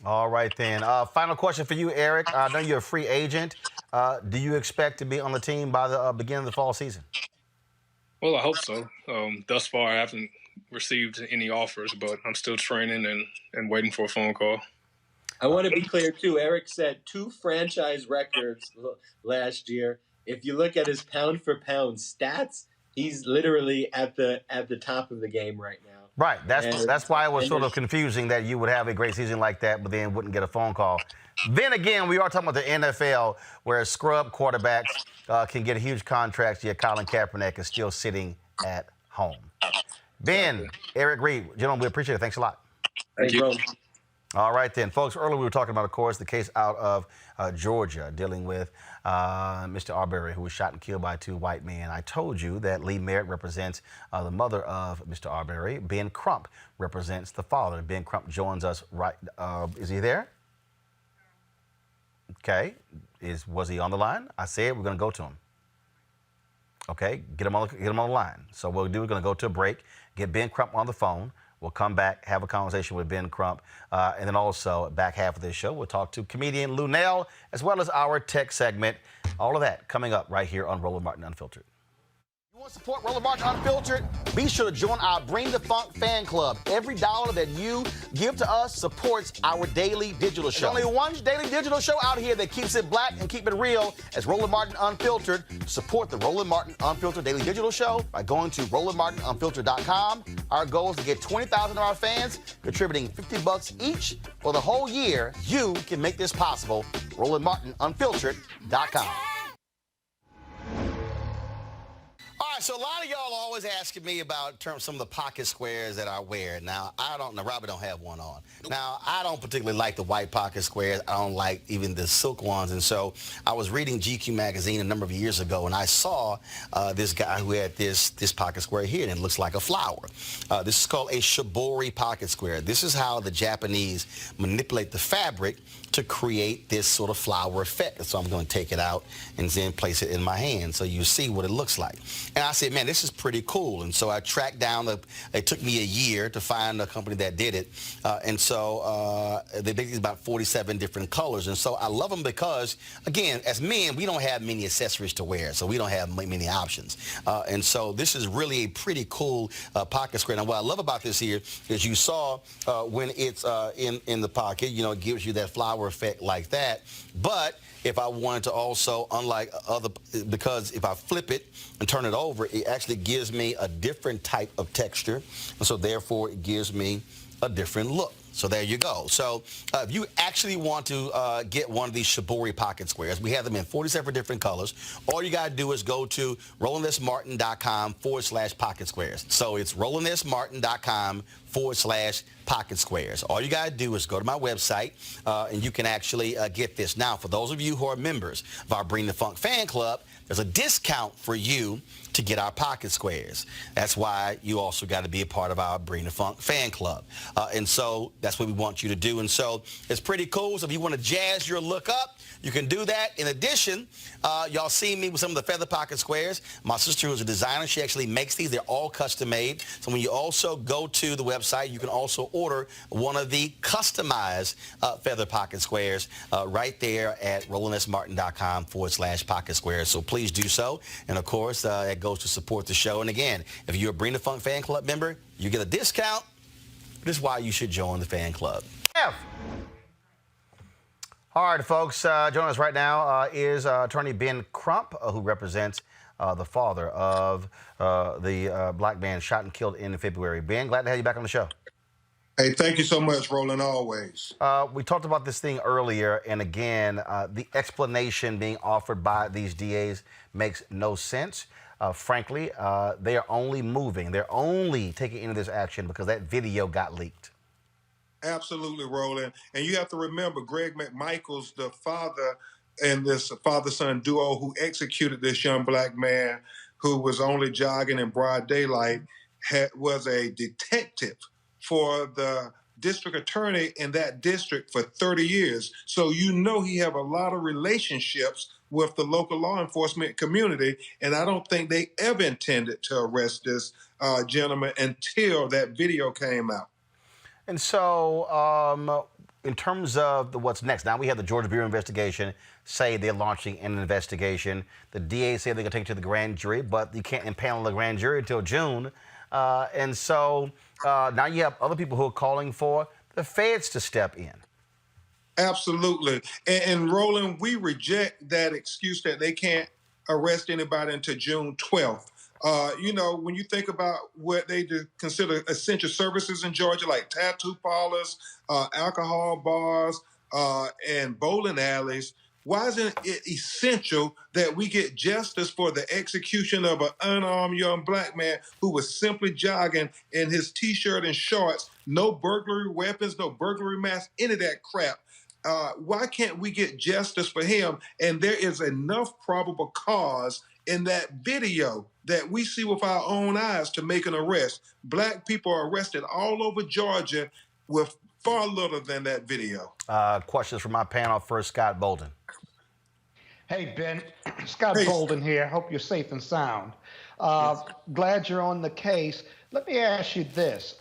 All right, then. Final question for you, Eric. I know you're a free agent. Do you expect to be on the team by the beginning of the fall season? Well, I hope so. Thus far, I haven't received any offers, but I'm still training and waiting for a phone call. I want to be clear, too. Eric set 2 franchise records last year. If you look at his pound-for-pound stats, he's literally at the top of the game right now. Right. That's why it was sort of confusing that you would have a great season like that, but then wouldn't get a phone call. Then again, we are talking about the NFL, where scrub quarterbacks can get huge contracts, yet Colin Kaepernick is still sitting at home. Ben, Eric Reid, gentlemen, we appreciate it. Thanks a lot. Thank you. All right, then. Folks, earlier we were talking about, of course, the case out of Georgia dealing with Mr. Arbery, who was shot and killed by 2 white men. I told you that Lee Merritt represents the mother of Mr. Arbery. Ben Crump represents the father. Ben Crump joins us right. Is he there? Okay. Was he on the line? I said we're going to go to him. Okay. Get him on the line. So what we'll do, we're going to go to a break, get Ben Crump on the phone. We'll come back, have a conversation with Ben Crump, and then also back half of this show, we'll talk to comedian Luenell, as well as our tech segment. All of that coming up right here on Roland Martin Unfiltered. Support Roland Martin Unfiltered. Be sure to join our Bring the Funk fan club. Every dollar that you give to us supports our daily digital show. There's only one daily digital show out here that keeps it black and keep it real as Roland Martin Unfiltered. Support the Roland Martin Unfiltered daily digital show by going to RolandMartinUnfiltered.com. Our goal is to get 20,000 of our fans contributing $50 each for the whole year. You can make this possible. RolandMartinUnfiltered.com. All right, so a lot of y'all are always asking me about some of the pocket squares that I wear. Now, Robert don't have one on. Now, I don't particularly like the white pocket squares. I don't like even the silk ones. And so I was reading GQ magazine a number of years ago, and I saw this guy who had this pocket square here, and it looks like a flower. This is called a shibori pocket square. This is how the Japanese manipulate the fabric to create this sort of flower effect. So I'm going to take it out and then place it in my hand so you see what it looks like. And I said, man, this is pretty cool. And so I tracked down, it took me a year to find a company that did it. And so they make these about 47 different colors. And so I love them because, again, as men, we don't have many accessories to wear, so we don't have many options. And so this is really a pretty cool pocket square. Now, what I love about this here is you saw when it's in the pocket, you know, it gives you that flower effect like that. But if I wanted to also, unlike other, because if I flip it and turn it over, it actually gives me a different type of texture. And so therefore it gives me a different look. So there you go. So if you actually want to get one of these shibori pocket squares, we have them in 47 different colors. All you got to do is go to RolandSMartin.com/pocket squares. So it's RolandSMartin.com/pocket squares. All you got to do is go to my website and you can actually get this. Now, for those of you who are members of our Bring the Funk fan club, there's a discount for you to get our pocket squares. That's why you also got to be a part of our Bring the Funk fan club. And so that's what we want you to do. And so it's pretty cool. So if you want to jazz your look up, you can do that. In addition, y'all see me with some of the feather pocket squares. My sister, who's a designer, she actually makes these. They're all custom made. So when you also go to the website, you can also order one of the customized feather pocket squares right there at RolandSMartin.com/pocket squares. So please do so. And of course, it goes to support the show. And again, if you're a Bring the Funk fan club member, you get a discount. This is why you should join the fan club. All right, folks, joining us right now is attorney Ben Crump, who represents the father of the black man shot and killed in February. Ben, glad to have you back on the show. Hey, thank you so much, Roland, always. We talked about this thing earlier, and again, the explanation being offered by these DAs makes no sense. Frankly, they are only moving. They're only taking into this action because that video got leaked. Absolutely, Roland. And you have to remember, Greg McMichaels, the father and this father-son duo who executed this young black man who was only jogging in broad daylight, was a detective for the district attorney in that district for 30 years. So you know he have a lot of relationships with the local law enforcement community, and I don't think they ever intended to arrest this gentleman until that video came out. And so in terms of what's next, now we have the Georgia Bureau investigation say they're launching an investigation. The DA say they're going to take it to the grand jury, but you can't impanel the grand jury until June. And so now you have other people who are calling for the feds to step in. Absolutely. And Roland, we reject that excuse that they can't arrest anybody until June 12th. You know, when you think about what they consider essential services in Georgia, like tattoo parlors, alcohol bars, and bowling alleys, why isn't it essential that we get justice for the execution of an unarmed young black man who was simply jogging in his T-shirt and shorts, no burglary weapons, no burglary mask, any of that crap? Why can't we get justice for him? And there is enough probable cause in that video that we see with our own eyes to make an arrest. Black people are arrested all over Georgia with far little than that video. Questions from my panel. First, Scott Bolden. Hey, Ben. Scott Bolden here. Hope you're safe and sound. Glad you're on the case. Let me ask you this.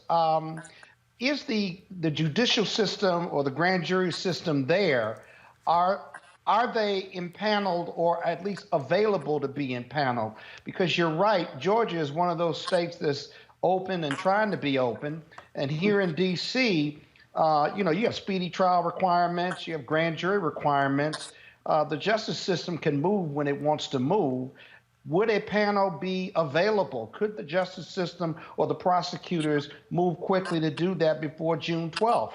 Is the judicial system or the grand jury system there, are are they impaneled or at least available to be impaneled? Because you're right, Georgia is one of those states that's open and trying to be open. And here in D.C., you have speedy trial requirements, you have grand jury requirements. The justice system can move when it wants to move. Would a panel be available? Could the justice system or the prosecutors move quickly to do that before June 12th?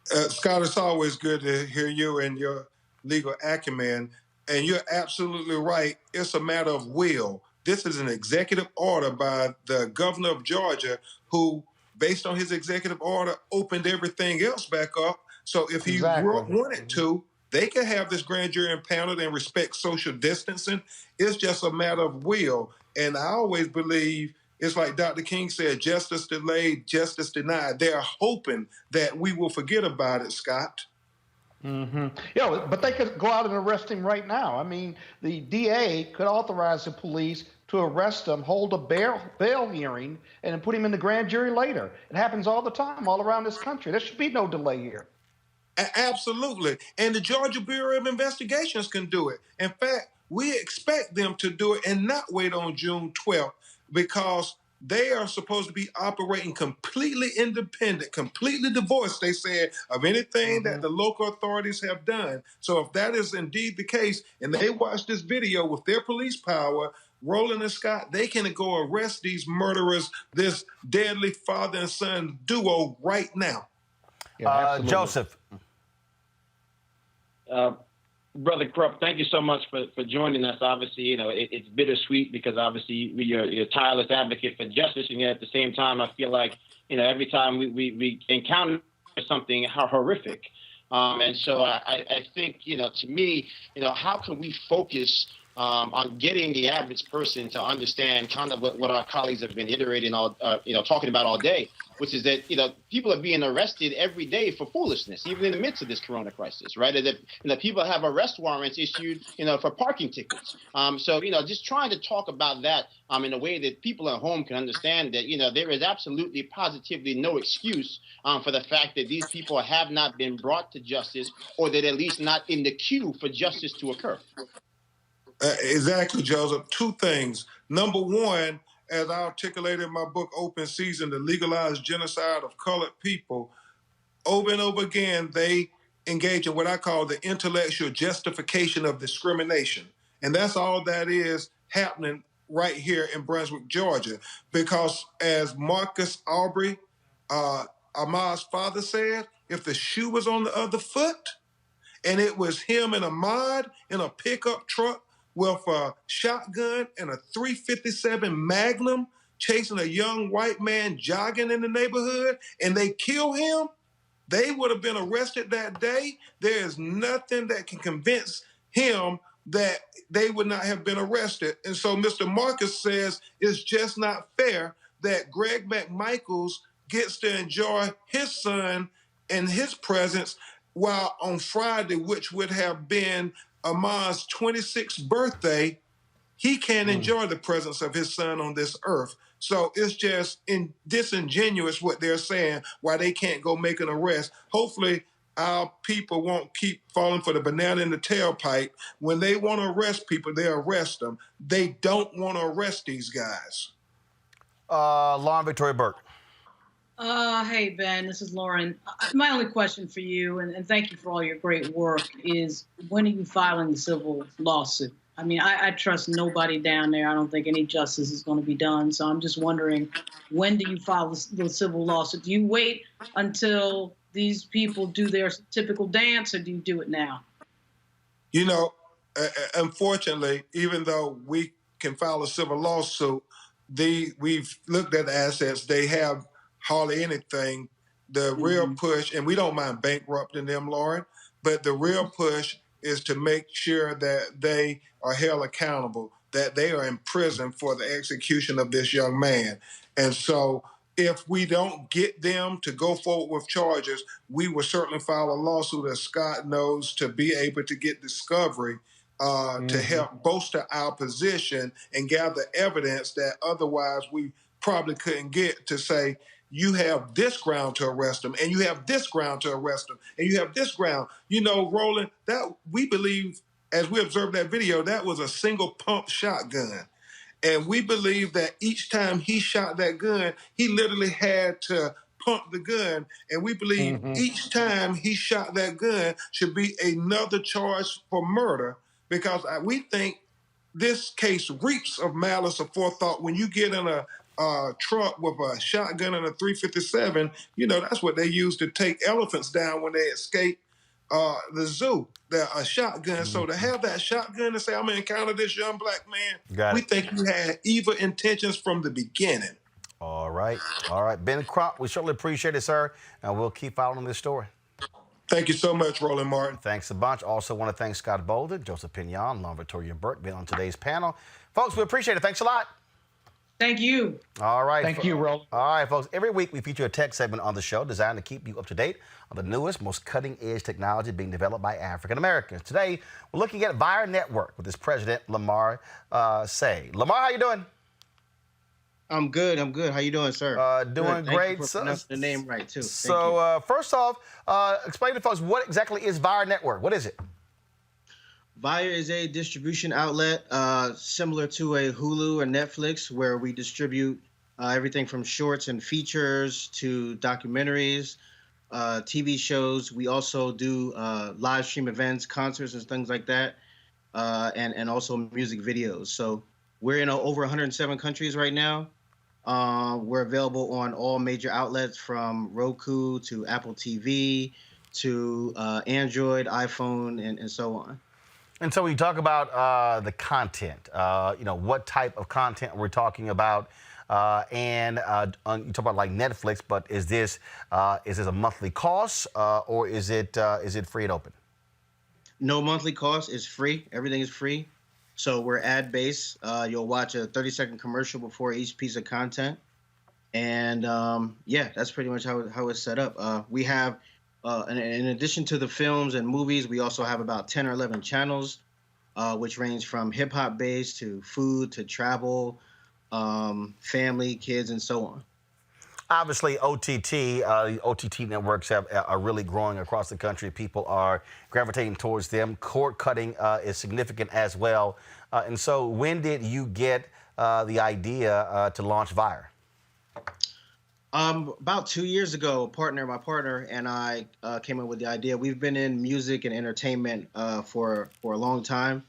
Scott, it's always good to hear you and your legal acumen. And you're absolutely right. It's a matter of will. This is an executive order by the governor of Georgia who, based on his executive order, opened everything else back up. So if he wanted to, they could have this grand jury impaneled and respect social distancing. It's just a matter of will. And I always believe it's like Dr. King said, justice delayed, justice denied. They're hoping that we will forget about it, Scott. Yeah, but they could go out and arrest him right now. I mean, the DA could authorize the police to arrest him, hold a bail hearing, and then put him in the grand jury later. It happens all the time, all around this country. There should be no delay here. Absolutely. And the Georgia Bureau of Investigations can do it. In fact, we expect them to do it and not wait on June 12th because they are supposed to be operating completely independent, completely divorced, they said, of anything that the local authorities have done. So if that is indeed the case, and they watch this video with their police power, Roland and Scott, they can go arrest these murderers, this deadly father and son duo right now. Joseph. Brother Krupp, thank you so much for joining us. Obviously, it's bittersweet because obviously you're a tireless advocate for justice, and yet at the same time, I feel like every time we encounter something horrific, and so I think to me, how can we focus on getting the average person to understand kind of what our colleagues have been iterating talking about all day, which is that people are being arrested every day for foolishness, even in the midst of this corona crisis, right? And that people have arrest warrants issued, for parking tickets. So just trying to talk about that in a way that people at home can understand that there is absolutely, positively no excuse for the fact that these people have not been brought to justice, or that at least not in the queue for justice to occur. Exactly, Joseph. Two things. Number one, as I articulated in my book, Open Season, the legalized genocide of colored people, over and over again, they engage in what I call the intellectual justification of discrimination. And that's all that is happening right here in Brunswick, Georgia. Because as Marcus Arbery, Ahmaud's father said, if the shoe was on the other foot, and it was him and Ahmaud in a pickup truck with a shotgun and a .357 Magnum chasing a young white man jogging in the neighborhood, and they kill him, they would have been arrested that day. There is nothing that can convince him that they would not have been arrested. And so Mr. Marcus says it's just not fair that Greg McMichaels gets to enjoy his son in his presence, while on Friday, which would have been Ahmaud's 26th birthday, he can't enjoy the presence of his son on this earth. So it's just disingenuous what they're saying, why they can't go make an arrest. Hopefully our people won't keep falling for the banana in the tailpipe. When they want to arrest people, they arrest them. They don't want to arrest these guys. Lauren Victoria Burke. Hey, Ben, this is Lauren. My only question for you, and thank you for all your great work, is when are you filing the civil lawsuit? I mean, I trust nobody down there. I don't think any justice is going to be done. So I'm just wondering, when do you file the civil lawsuit? Do you wait until these people do their typical dance, or do you do it now? Unfortunately, even though we can file a civil lawsuit, we've looked at the assets. They have hardly anything. The real push, and we don't mind bankrupting them, Lauren, but the real push is to make sure that they are held accountable, that they are in prison for the execution of this young man. And so if we don't get them to go forward with charges, we will certainly file a lawsuit, as Scott knows, to be able to get discovery to help bolster our position and gather evidence that otherwise we probably couldn't get, to say, you have this ground to arrest them, and you have this ground to arrest them, and you have this ground. You know, Roland, that we believe, as we observed that video, that was a single pump shotgun. And we believe that each time he shot that gun, he literally had to pump the gun. And we believe each time he shot that gun should be another charge for murder, because we think this case reeks of malice aforethought. When you get in a truck with a shotgun and a .357, you know, that's what they use to take elephants down when they escape the zoo. A shotgun. So to have that shotgun and say, I'm going to encounter this young black man, we think he had evil intentions from the beginning. All right. All right. Ben Crump, we certainly appreciate it, sir. And we'll keep following this story. Thank you so much, Roland Martin. Thanks a bunch. Also want to thank Scott Bolden, Joseph Pinyon, Long Victoria Burke being on today's panel. Folks, we appreciate it. Thanks a lot. Thank you. All right. Thank you, Roland. All right, folks. Every week we feature a tech segment on the show designed to keep you up to date on the newest, most cutting-edge technology being developed by African Americans. Today, we're looking at Vyre Network with its president, Lamar Say. Lamar, how you doing? I'm good. How you doing, sir? Doing great. Thank you for pronouncing the name right, too. So, first off, explain to folks, what exactly is Vyre Network? What is it? Vyre is a distribution outlet similar to a Hulu or Netflix, where we distribute everything from shorts and features to documentaries, TV shows. We also do live stream events, concerts, and things like that, and also music videos. So we're in over 107 countries right now. We're available on all major outlets, from Roku to Apple TV to Android, iPhone, and so on. And so when you talk about the content, you know, what type of content we're talking about, and you talk about like Netflix, but is this a monthly cost, or is it free and open? No monthly cost. It's free. Everything is free. So we're ad-based. You'll watch a 30-second commercial before each piece of content. And yeah, that's pretty much how it's set up. We have, in addition to the films and movies, we also have about 10 or 11 channels, which range from hip-hop based to food to travel, family, kids, and so on. Obviously, OTT networks are really growing across the country. People are gravitating towards them. Cord cutting is significant as well. And so when did you get the idea to launch Vyre? About 2 years ago, my partner and I came up with the idea. We've been in music and entertainment for a long time.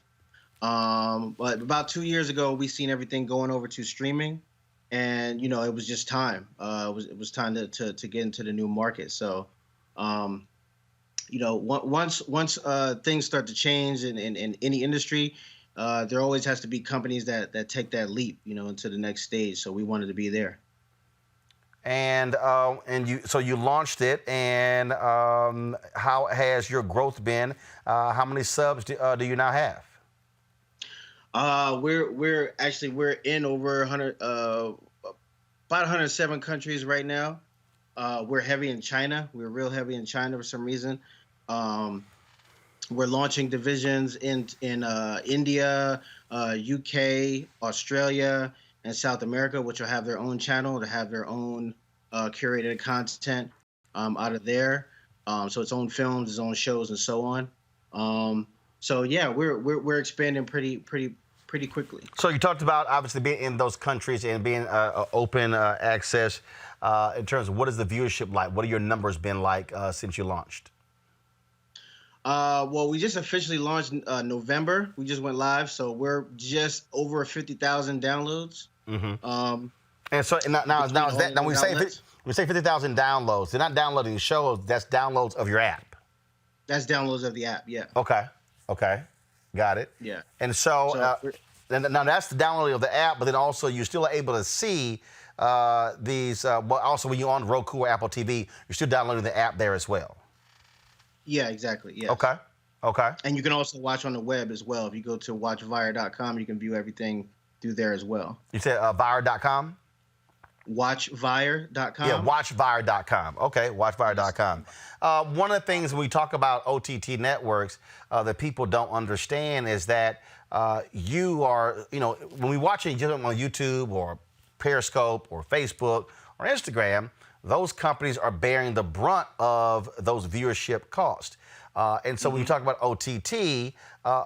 But about 2 years ago, we seen everything going over to streaming. And, you know, it was just time. It was time to get into the new market. So, you know, once things start to change in any industry, there always has to be companies that take that leap, you know, into the next stage. So we wanted to be there. And you launched it. And how has your growth been? How many subs do you now have? We're in over 100, about 107 countries right now. We're heavy in China. We're real heavy in China for some reason. We're launching divisions in India, UK, Australia, and South America, which will have their own channel, to have their own curated content out of there. So its own films, its own shows, and so on. So yeah, we're expanding pretty quickly. So you talked about obviously being in those countries and being open access. In terms of what is the viewership like? What are your numbers been like since you launched? Well, we just officially launched November. We just went live, so we're just over 50,000 downloads. Mm-hmm. And so now is that now we say 50,000 downloads. They're not downloading shows. That's downloads of your app. That's downloads of the app. Yeah. Okay. Got it. Yeah. And so now that's the downloading of the app, but then also you're still able to see these. Well, also when you're on Roku or Apple TV, you're still downloading the app there as well. Yeah, exactly. Yeah. Okay. And you can also watch on the web as well. If you go to watchvyre.com, you can view everything through there as well. You said Vyre.com? Watchvyre.com. Yeah, watchvyre.com. Okay, watchvyre.com. One of the things when we talk about OTT networks that people don't understand is that you are, you know, when we watch it on YouTube or Periscope or Facebook or Instagram, those companies are bearing the brunt of those viewership costs. And so when you talk about OTT,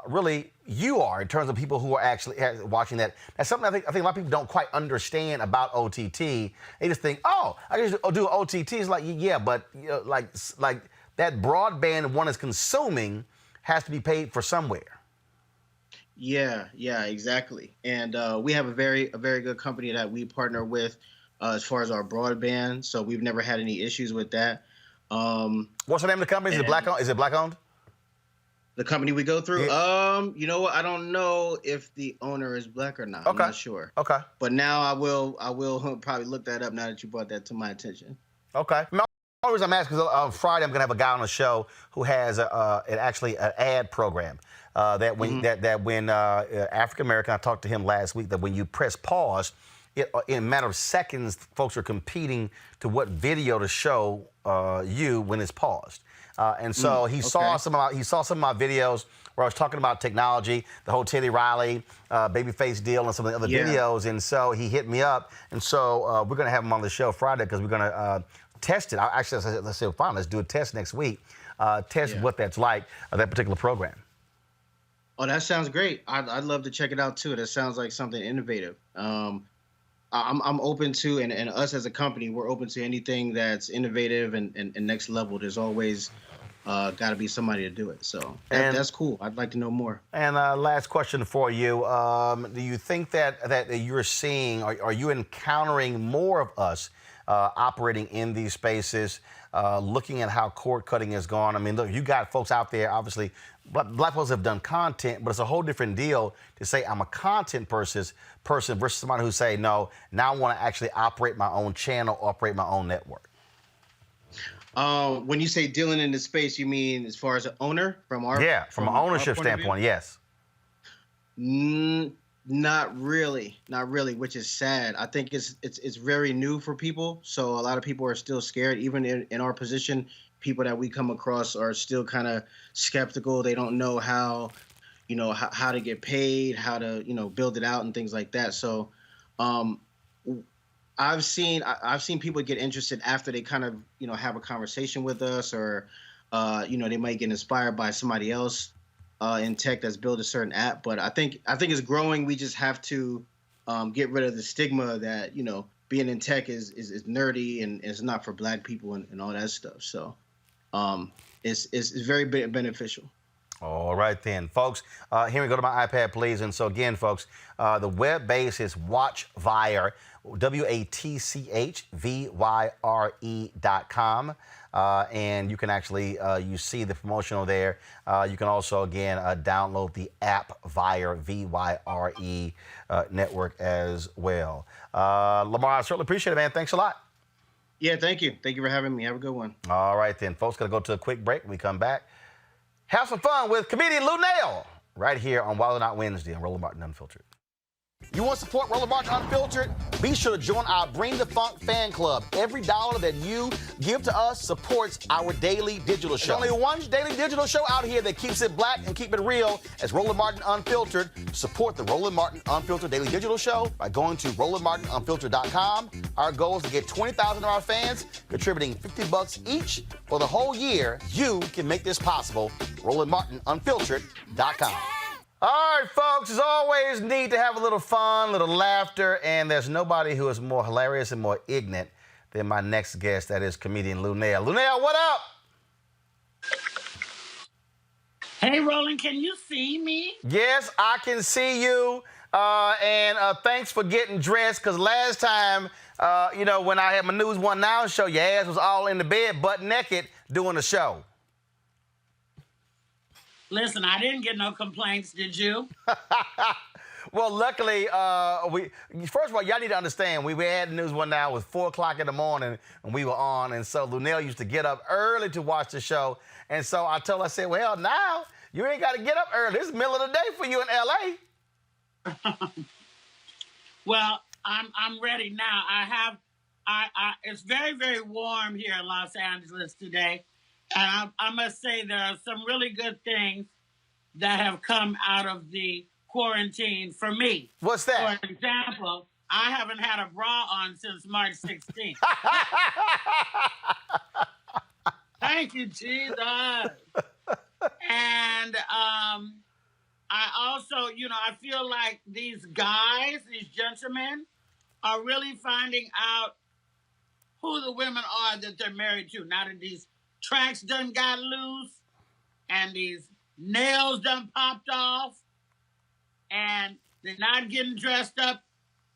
really you are, in terms of people who are actually watching that. That's something I think a lot of people don't quite understand about OTT. They just think, oh, I can just do OTT. It's like, yeah, but you know, like that broadband one is consuming has to be paid for somewhere. Yeah, exactly. And we have a very good company that we partner with as far as our broadband. So we've never had any issues with that. What's the name of the company? Is it black owned? Is it black owned? The company we go through? Yeah. You know what? I don't know if the owner is black or not. Okay. I'm not sure. Okay. But now I will probably look that up now that you brought that to my attention. Okay. The only reason I'm asking is on Friday I'm going to have a guy on the show who has actually an ad program that when African American, I talked to him last week, that when you press pause, in a matter of seconds, folks are competing to what video to show you when it's paused. And so he saw some of my videos where I was talking about technology, the whole Teddy Riley babyface deal, and some of the other videos. And so he hit me up, and so we're going to have him on the show Friday because we're going to test it. I said, fine, let's do a test next week. Test what that's like, that particular program. Oh, that sounds great. I'd love to check it out too. That sounds like something innovative. I'm open to, and us as a company, we're open to anything that's innovative and next level. There's always got to be somebody to do it. So that's cool. I'd like to know more. And last question for you. Do you think that you're seeing, are you encountering more of us operating in these spaces, looking at how cord cutting has gone? I mean, look, you got folks out there, obviously, black folks have done content, but it's a whole different deal to say I'm a content person versus somebody who say, no, now I want to actually operate my own channel, operate my own network. When you say dealing in this space, you mean as far as an owner from our from an ownership standpoint, yes. Not really, which is sad. I think it's very new for people, so a lot of people are still scared. Even in our position, people that we come across are still kind of skeptical. They don't know how to get paid, how to build it out and things like that. So I've seen people get interested after they kind of have a conversation with us, or they might get inspired by somebody else in tech that's built a certain app. But I think it's growing. We just have to get rid of the stigma that being in tech is nerdy and it's not for black people and all that stuff. So it's very beneficial. All right then, folks. Here we go to my iPad, please. And so again, folks, the web base is Watch Vyre, WATCHVYRE.com. And you can actually, you see the promotional there. You can also, again, download the app Vyre, VYRE network as well. Lamar, I certainly appreciate it, man. Thanks a lot. Yeah, thank you. Thank you for having me. Have a good one. All right then, folks. Going to go to a quick break. When we come back, have some fun with comedian Luenell right here on Wild or Not Wednesday on Roland Martin Unfiltered. You want to support Roland Martin Unfiltered? Be sure to join our Bring the Funk fan club. Every dollar that you give to us supports our daily digital show. There's only one daily digital show out here that keeps it black and keep it real as Roland Martin Unfiltered. Support the Roland Martin Unfiltered daily digital show by going to RolandMartinUnfiltered.com. Our goal is to get 20,000 of our fans contributing $50 each for the whole year. You can make this possible. RolandMartinUnfiltered.com. All right, folks, as always, need to have a little fun, a little laughter, and there's nobody who is more hilarious and more ignorant than my next guest, that is comedian Luenell. Luenell, what up? Hey, Roland, can you see me? Yes, I can see you, and thanks for getting dressed, because last time, when I had my News One Now show, your ass was all in the bed, butt naked, doing the show. Listen, I didn't get no complaints, did you? Well, luckily, first of all, y'all need to understand, we had News One Now, it was 4 o'clock in the morning, and we were on, and so Luenell used to get up early to watch the show, and so I told her, I said, well, now, you ain't got to get up early. This is the middle of the day for you in L.A. Well, I'm ready now. It's very, very warm here in Los Angeles today. And I must say there are some really good things that have come out of the quarantine for me. What's that? For example, I haven't had a bra on since March 16th. Thank you, Jesus. And I also, I feel like these guys, these gentlemen, are really finding out who the women are that they're married to. Now that these tracks done got loose and these nails done popped off and they're not getting dressed up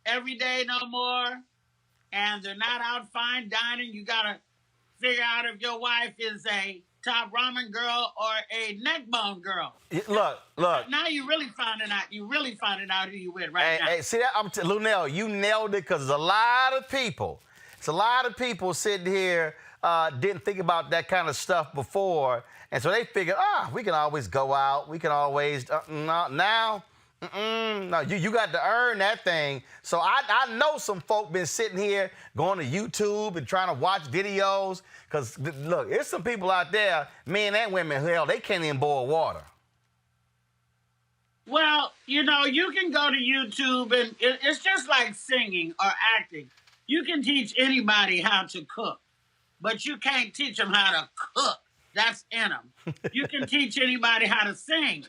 every day no more and they're not out fine dining. You got to figure out if your wife is a top ramen girl or a neck bone girl. Look. Now you really finding out. You really finding out who you with right now. Hey, see that? Luenell, you nailed it because there's a lot of people. It's a lot of people sitting here didn't think about that kind of stuff before, and so they figured, we can always go out. We can always now. No, you got to earn that thing. So I know some folk been sitting here going to YouTube and trying to watch videos. Because, look, there's some people out there, men and women, hell, they can't even boil water. Well, you can go to YouTube, and it's just like singing or acting. You can teach anybody how to cook, but you can't teach them how to cook. That's in them. You can teach anybody how to sing,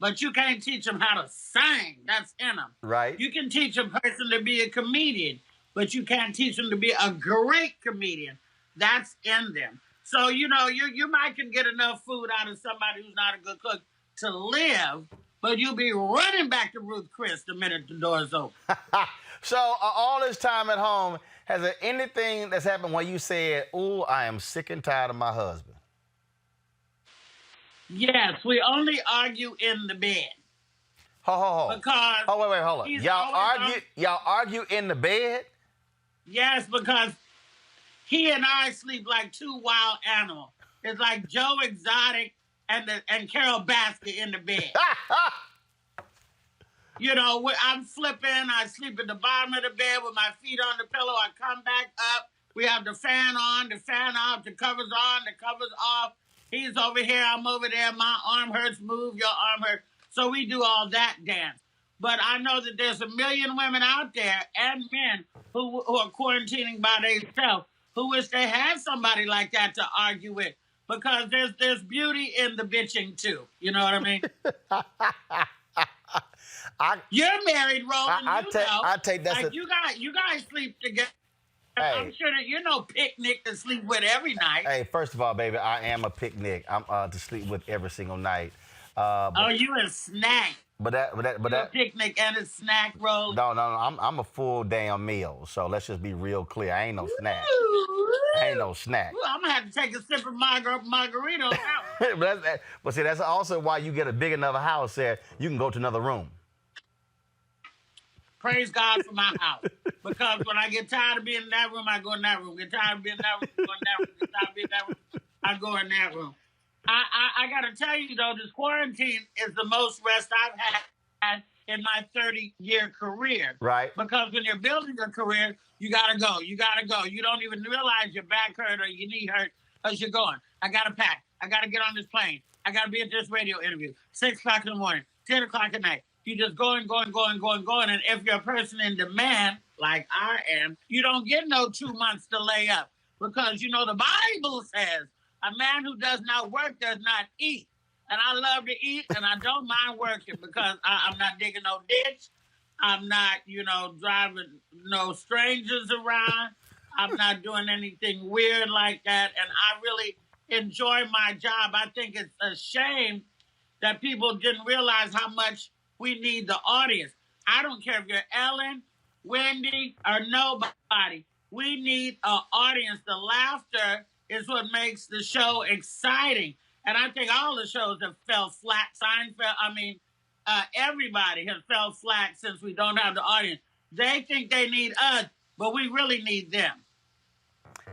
but you can't teach them how to sing. That's in them. Right. You can teach a person to be a comedian, but you can't teach them to be a great comedian. That's in them. So, you might can get enough food out of somebody who's not a good cook to live, but you'll be running back to Ruth Chris the minute the door's open. So, all this time at home, has there anything that's happened where you said, "Ooh, I am sick and tired of my husband"? Yes, we only argue in the bed. Because wait, hold on. Y'all argue in the bed? Yes, because he and I sleep like two wild animals. It's like Joe Exotic and Carol Baskin in the bed. I'm flipping. I sleep at the bottom of the bed with my feet on the pillow. I come back up. We have the fan on, the fan off, the covers on, the covers off. He's over here. I'm over there. My arm hurts. Move. Your arm hurts. So we do all that dance. But I know that there's a million women out there and men who are quarantining by themselves who wish they had somebody like that to argue with. Because there's beauty in the bitching, too. You know what I mean? You're married, Roland. I take that. Like you guys sleep together. Hey. I'm sure that you're no picnic to sleep with every night. Hey, first of all, baby, I am a picnic. I'm to sleep with every single night. You a snack. But that picnic and a snack roll. No. I'm a full damn meal. So let's just be real clear. I ain't no snack. I ain't no snack. Ooh, I'm gonna have to take a sip of margarita now. But see, that's also why you get a big enough house there. You can go to another room. Praise God for my house. Because when I get tired of being in that room, I go in that room. Get tired of being in that room, go in that room. Get tired of being in that room, I go in that room. I got to tell you, though, this quarantine is the most rest I've had in my 30-year career. Right. Because when you're building a career, you got to go. You got to go. You don't even realize your back hurt or your knee hurt because you're going. I got to pack. I got to get on this plane. I got to be at this radio interview. 6 o'clock in the morning, 10 o'clock at night. You just going. And if you're a person in demand, like I am, you don't get no 2 months to lay up. Because, the Bible says a man who does not work does not eat. And I love to eat, and I don't mind working because I'm not digging no ditch. I'm not, driving no strangers around. I'm not doing anything weird like that. And I really enjoy my job. I think it's a shame that people didn't realize how much we need the audience. I don't care if you're Ellen, Wendy, or nobody. We need an audience. The laughter is what makes the show exciting. And I think all the shows have fell flat. Seinfeld, everybody has fell flat since we don't have the audience. They think they need us, but we really need them.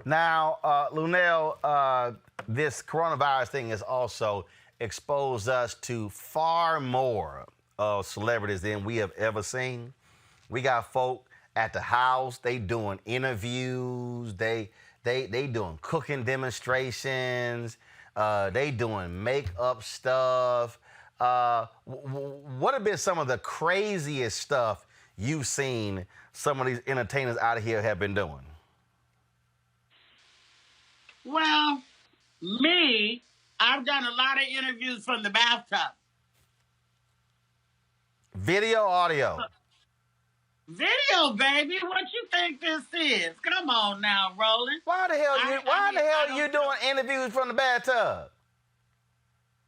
Now, Luenell, this coronavirus thing has also exposed us to far more celebrities than we have ever seen. We got folk at the house. They doing interviews. They doing cooking demonstrations. They doing makeup stuff. What have been some of the craziest stuff you've seen some of these entertainers out of here have been doing? Well, me, I've done a lot of interviews from the bathtub. Video, audio. Video, baby. What you think this is? Come on now, Roland. Why the hell are you doing interviews from the bathtub?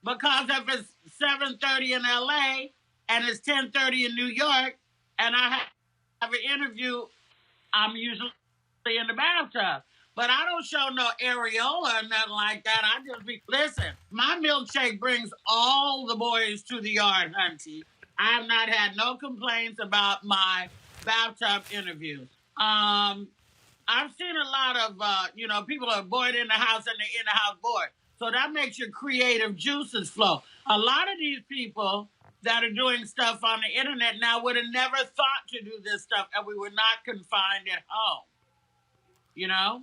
Because if it's 7:30 in LA and it's 10:30 in New York, and I have an interview, I'm usually in the bathtub. But I don't show no areola or nothing like that. I just listen, my milkshake brings all the boys to the yard, hunty. I have not had no complaints about my bathtub interviews. I've seen a lot of, people are bored in the house and they're in the house bored. So that makes your creative juices flow. A lot of these people that are doing stuff on the internet now would have never thought to do this stuff if we were not confined at home. You know?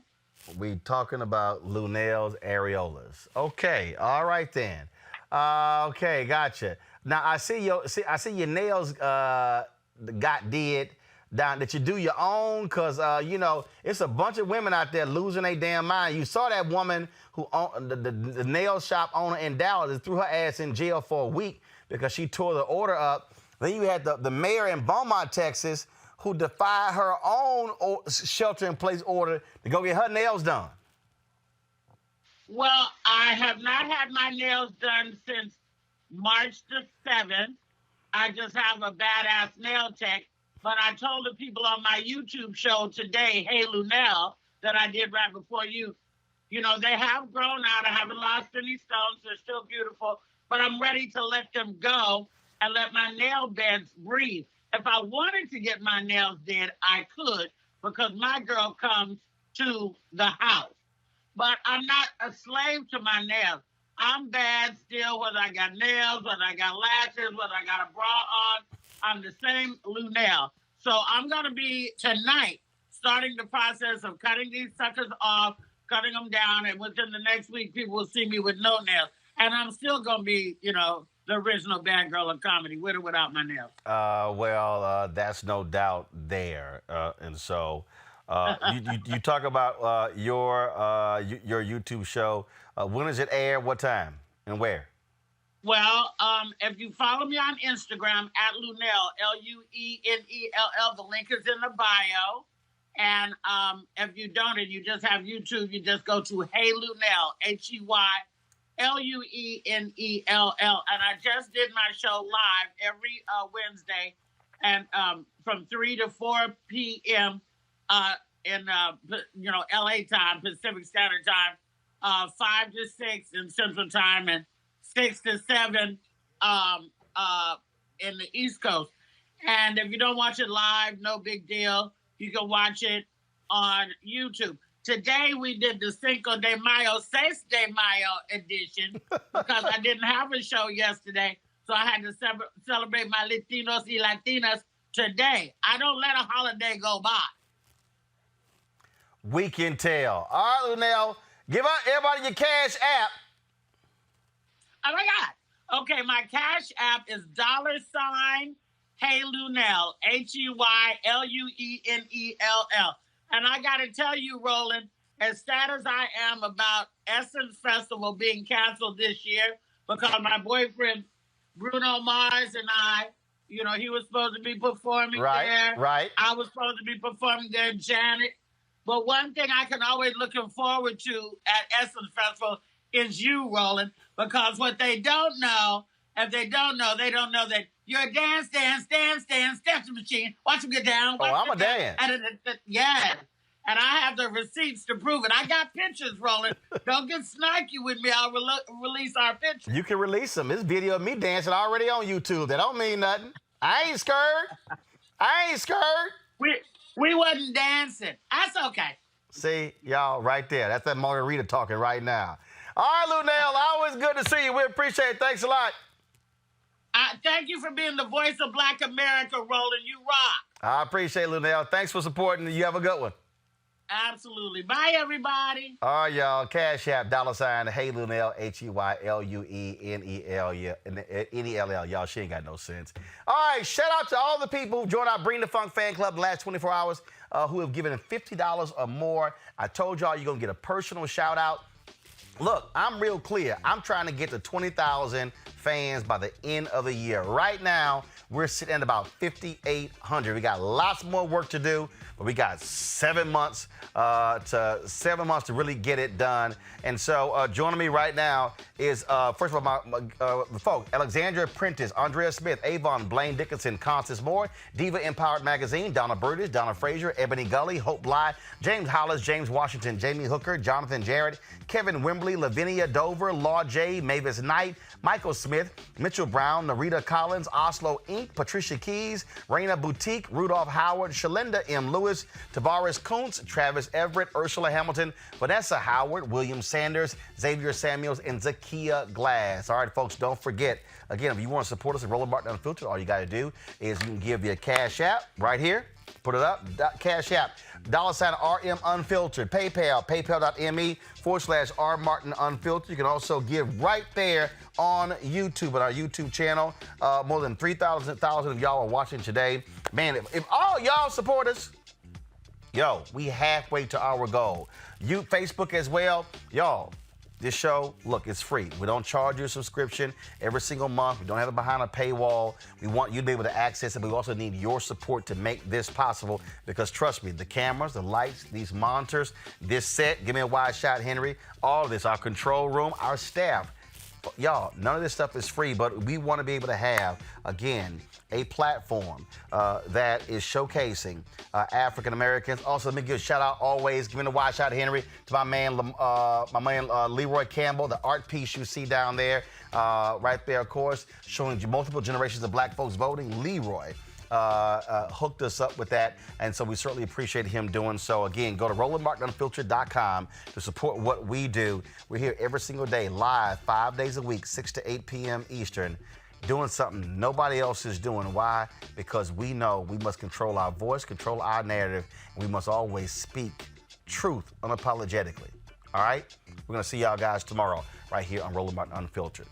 We talking about Luenell's areolas. Okay, all right then. Okay, gotcha. Now I see your nails got did down. Did you do your own? Cause it's a bunch of women out there losing their damn mind. You saw that woman who owned the nail shop owner in Dallas and threw her ass in jail for a week because she tore the order up. Then you had the mayor in Beaumont, Texas, who defied her own shelter-in-place order to go get her nails done. Well, I have not had my nails done since March the 7th. I just have a badass nail tech. But I told the people on my YouTube show today, Hey Luenell, that I did right before you, they have grown out. I haven't lost any stones. They're still beautiful. But I'm ready to let them go and let my nail beds breathe. If I wanted to get my nails did, I could, because my girl comes to the house. But I'm not a slave to my nails. I'm bad still, whether I got nails, whether I got lashes, whether I got a bra on. I'm the same Luenell. So I'm going to be, tonight, starting the process of cutting these suckers off, cutting them down, and within the next week, people will see me with no nails. And I'm still going to be, the original bad girl of comedy, with or without my nails. That's no doubt there. And so you talk about your YouTube show. When does it air? What time and where? Well, if you follow me on Instagram at Luenell, Luennell, the link is in the bio. And if you don't and you just have YouTube, you just go to Hey Luenell, HeyLuenell. And I just did my show live every Wednesday, and from 3 to 4 p.m. In LA time, Pacific Standard Time, 5 to 6 in Central Time, and 6 to 7 in the East Coast. And if you don't watch it live, no big deal. You can watch it on YouTube. Today we did the Cinco de Mayo, Seis de Mayo edition because I didn't have a show yesterday. So I had to celebrate my Latinos y Latinas today. I don't let a holiday go by. We can tell. All right, Luenell, give out everybody your Cash App. Oh my God. Okay, my Cash App is $ Hey Luenell, HeyLuenell. And I got to tell you, Roland, as sad as I am about Essence Festival being canceled this year, because my boyfriend, Bruno Mars, and I, he was supposed to be performing there. Right. I was supposed to be performing there, Janet. But one thing I can always looking forward to at Essence Festival is you, Roland, because what they don't know, if they don't know that you're a dance machine. Watch them get down. I'm a dance. Yes. And I have the receipts to prove it. I got pictures, Roland. Don't get snarky with me. I'll release our pictures. You can release them. This video of me dancing already on YouTube. That don't mean nothing. I ain't scared. We wasn't dancing. That's okay. See, y'all, right there. That's that margarita talking right now. All right, Luenell, always good to see you. We appreciate it. Thanks a lot. Thank you for being the voice of Black America, Roland. You rock. I appreciate it, Luenell. Thanks for supporting. You have a good one. Absolutely. Bye, everybody. All right, y'all. Cash App, $ Hey Luenell, HeyLuenell. Y'all, she ain't got no sense. All right, shout out to all the people who joined our Bring the Funk fan club in the last 24 hours who have given $50 or more. I told y'all you're going to get a personal shout out. Look, I'm real clear. I'm trying to get to 20,000 fans by the end of the year. Right now, we're sitting at about 5,800. We got lots more work to do, but we got 7 months to really get it done. And so joining me right now is, first of all, the folks, Alexandra Prentice, Andrea Smith, Avon, Blaine Dickinson, Constance Moore, Diva Empowered Magazine, Donna Burgess, Donna Frazier, Ebony Gully, Hope Bly, James Hollis, James Washington, Jamie Hooker, Jonathan Jarrett, Kevin Wembley, Lavinia Dover, Law J, Mavis Knight, Michael Smith, Mitchell Brown, Narita Collins, Oslo Inc., Patricia Keys, Raina Boutique, Rudolph Howard, Shalinda M. Lewis, Tavares Kuntz, Travis Everett, Ursula Hamilton, Vanessa Howard, William Sanders, Xavier Samuels, and Zakia Glass. All right, folks, don't forget, again, if you want to support us at Roland Martin Unfiltered, all you got to do is you can give via Cash App right here. Put it up, Cash App, $RM Unfiltered, PayPal, paypal.me/R Martin Unfiltered. You can also give right there on YouTube, at our YouTube channel. More than 3,000 of y'all are watching today. Man, if all y'all support us, yo, we halfway to our goal. You, Facebook as well, y'all. This show, look, it's free. We don't charge you a subscription every single month. We don't have it behind a paywall. We want you to be able to access it, but we also need your support to make this possible because, trust me, the cameras, the lights, these monitors, this set, give me a wide shot, Henry, all of this, our control room, our staff, y'all, none of this stuff is free, but we want to be able to have, again, a platform that is showcasing African Americans. Also, let me give a shout out always, giving a wide shout, Henry, to my man Leroy Campbell, the art piece you see down there, right there, of course, showing multiple generations of black folks voting. Leroy hooked us up with that, and so we certainly appreciate him doing so. Again, go to RolandMartinUnfiltered.com to support what we do. We're here every single day, live, 5 days a week, 6 to 8 p.m. Eastern, doing something nobody else is doing. Why? Because we know we must control our voice, control our narrative, and we must always speak truth unapologetically. All right? We're going to see y'all guys tomorrow right here on Roland Martin Unfiltered.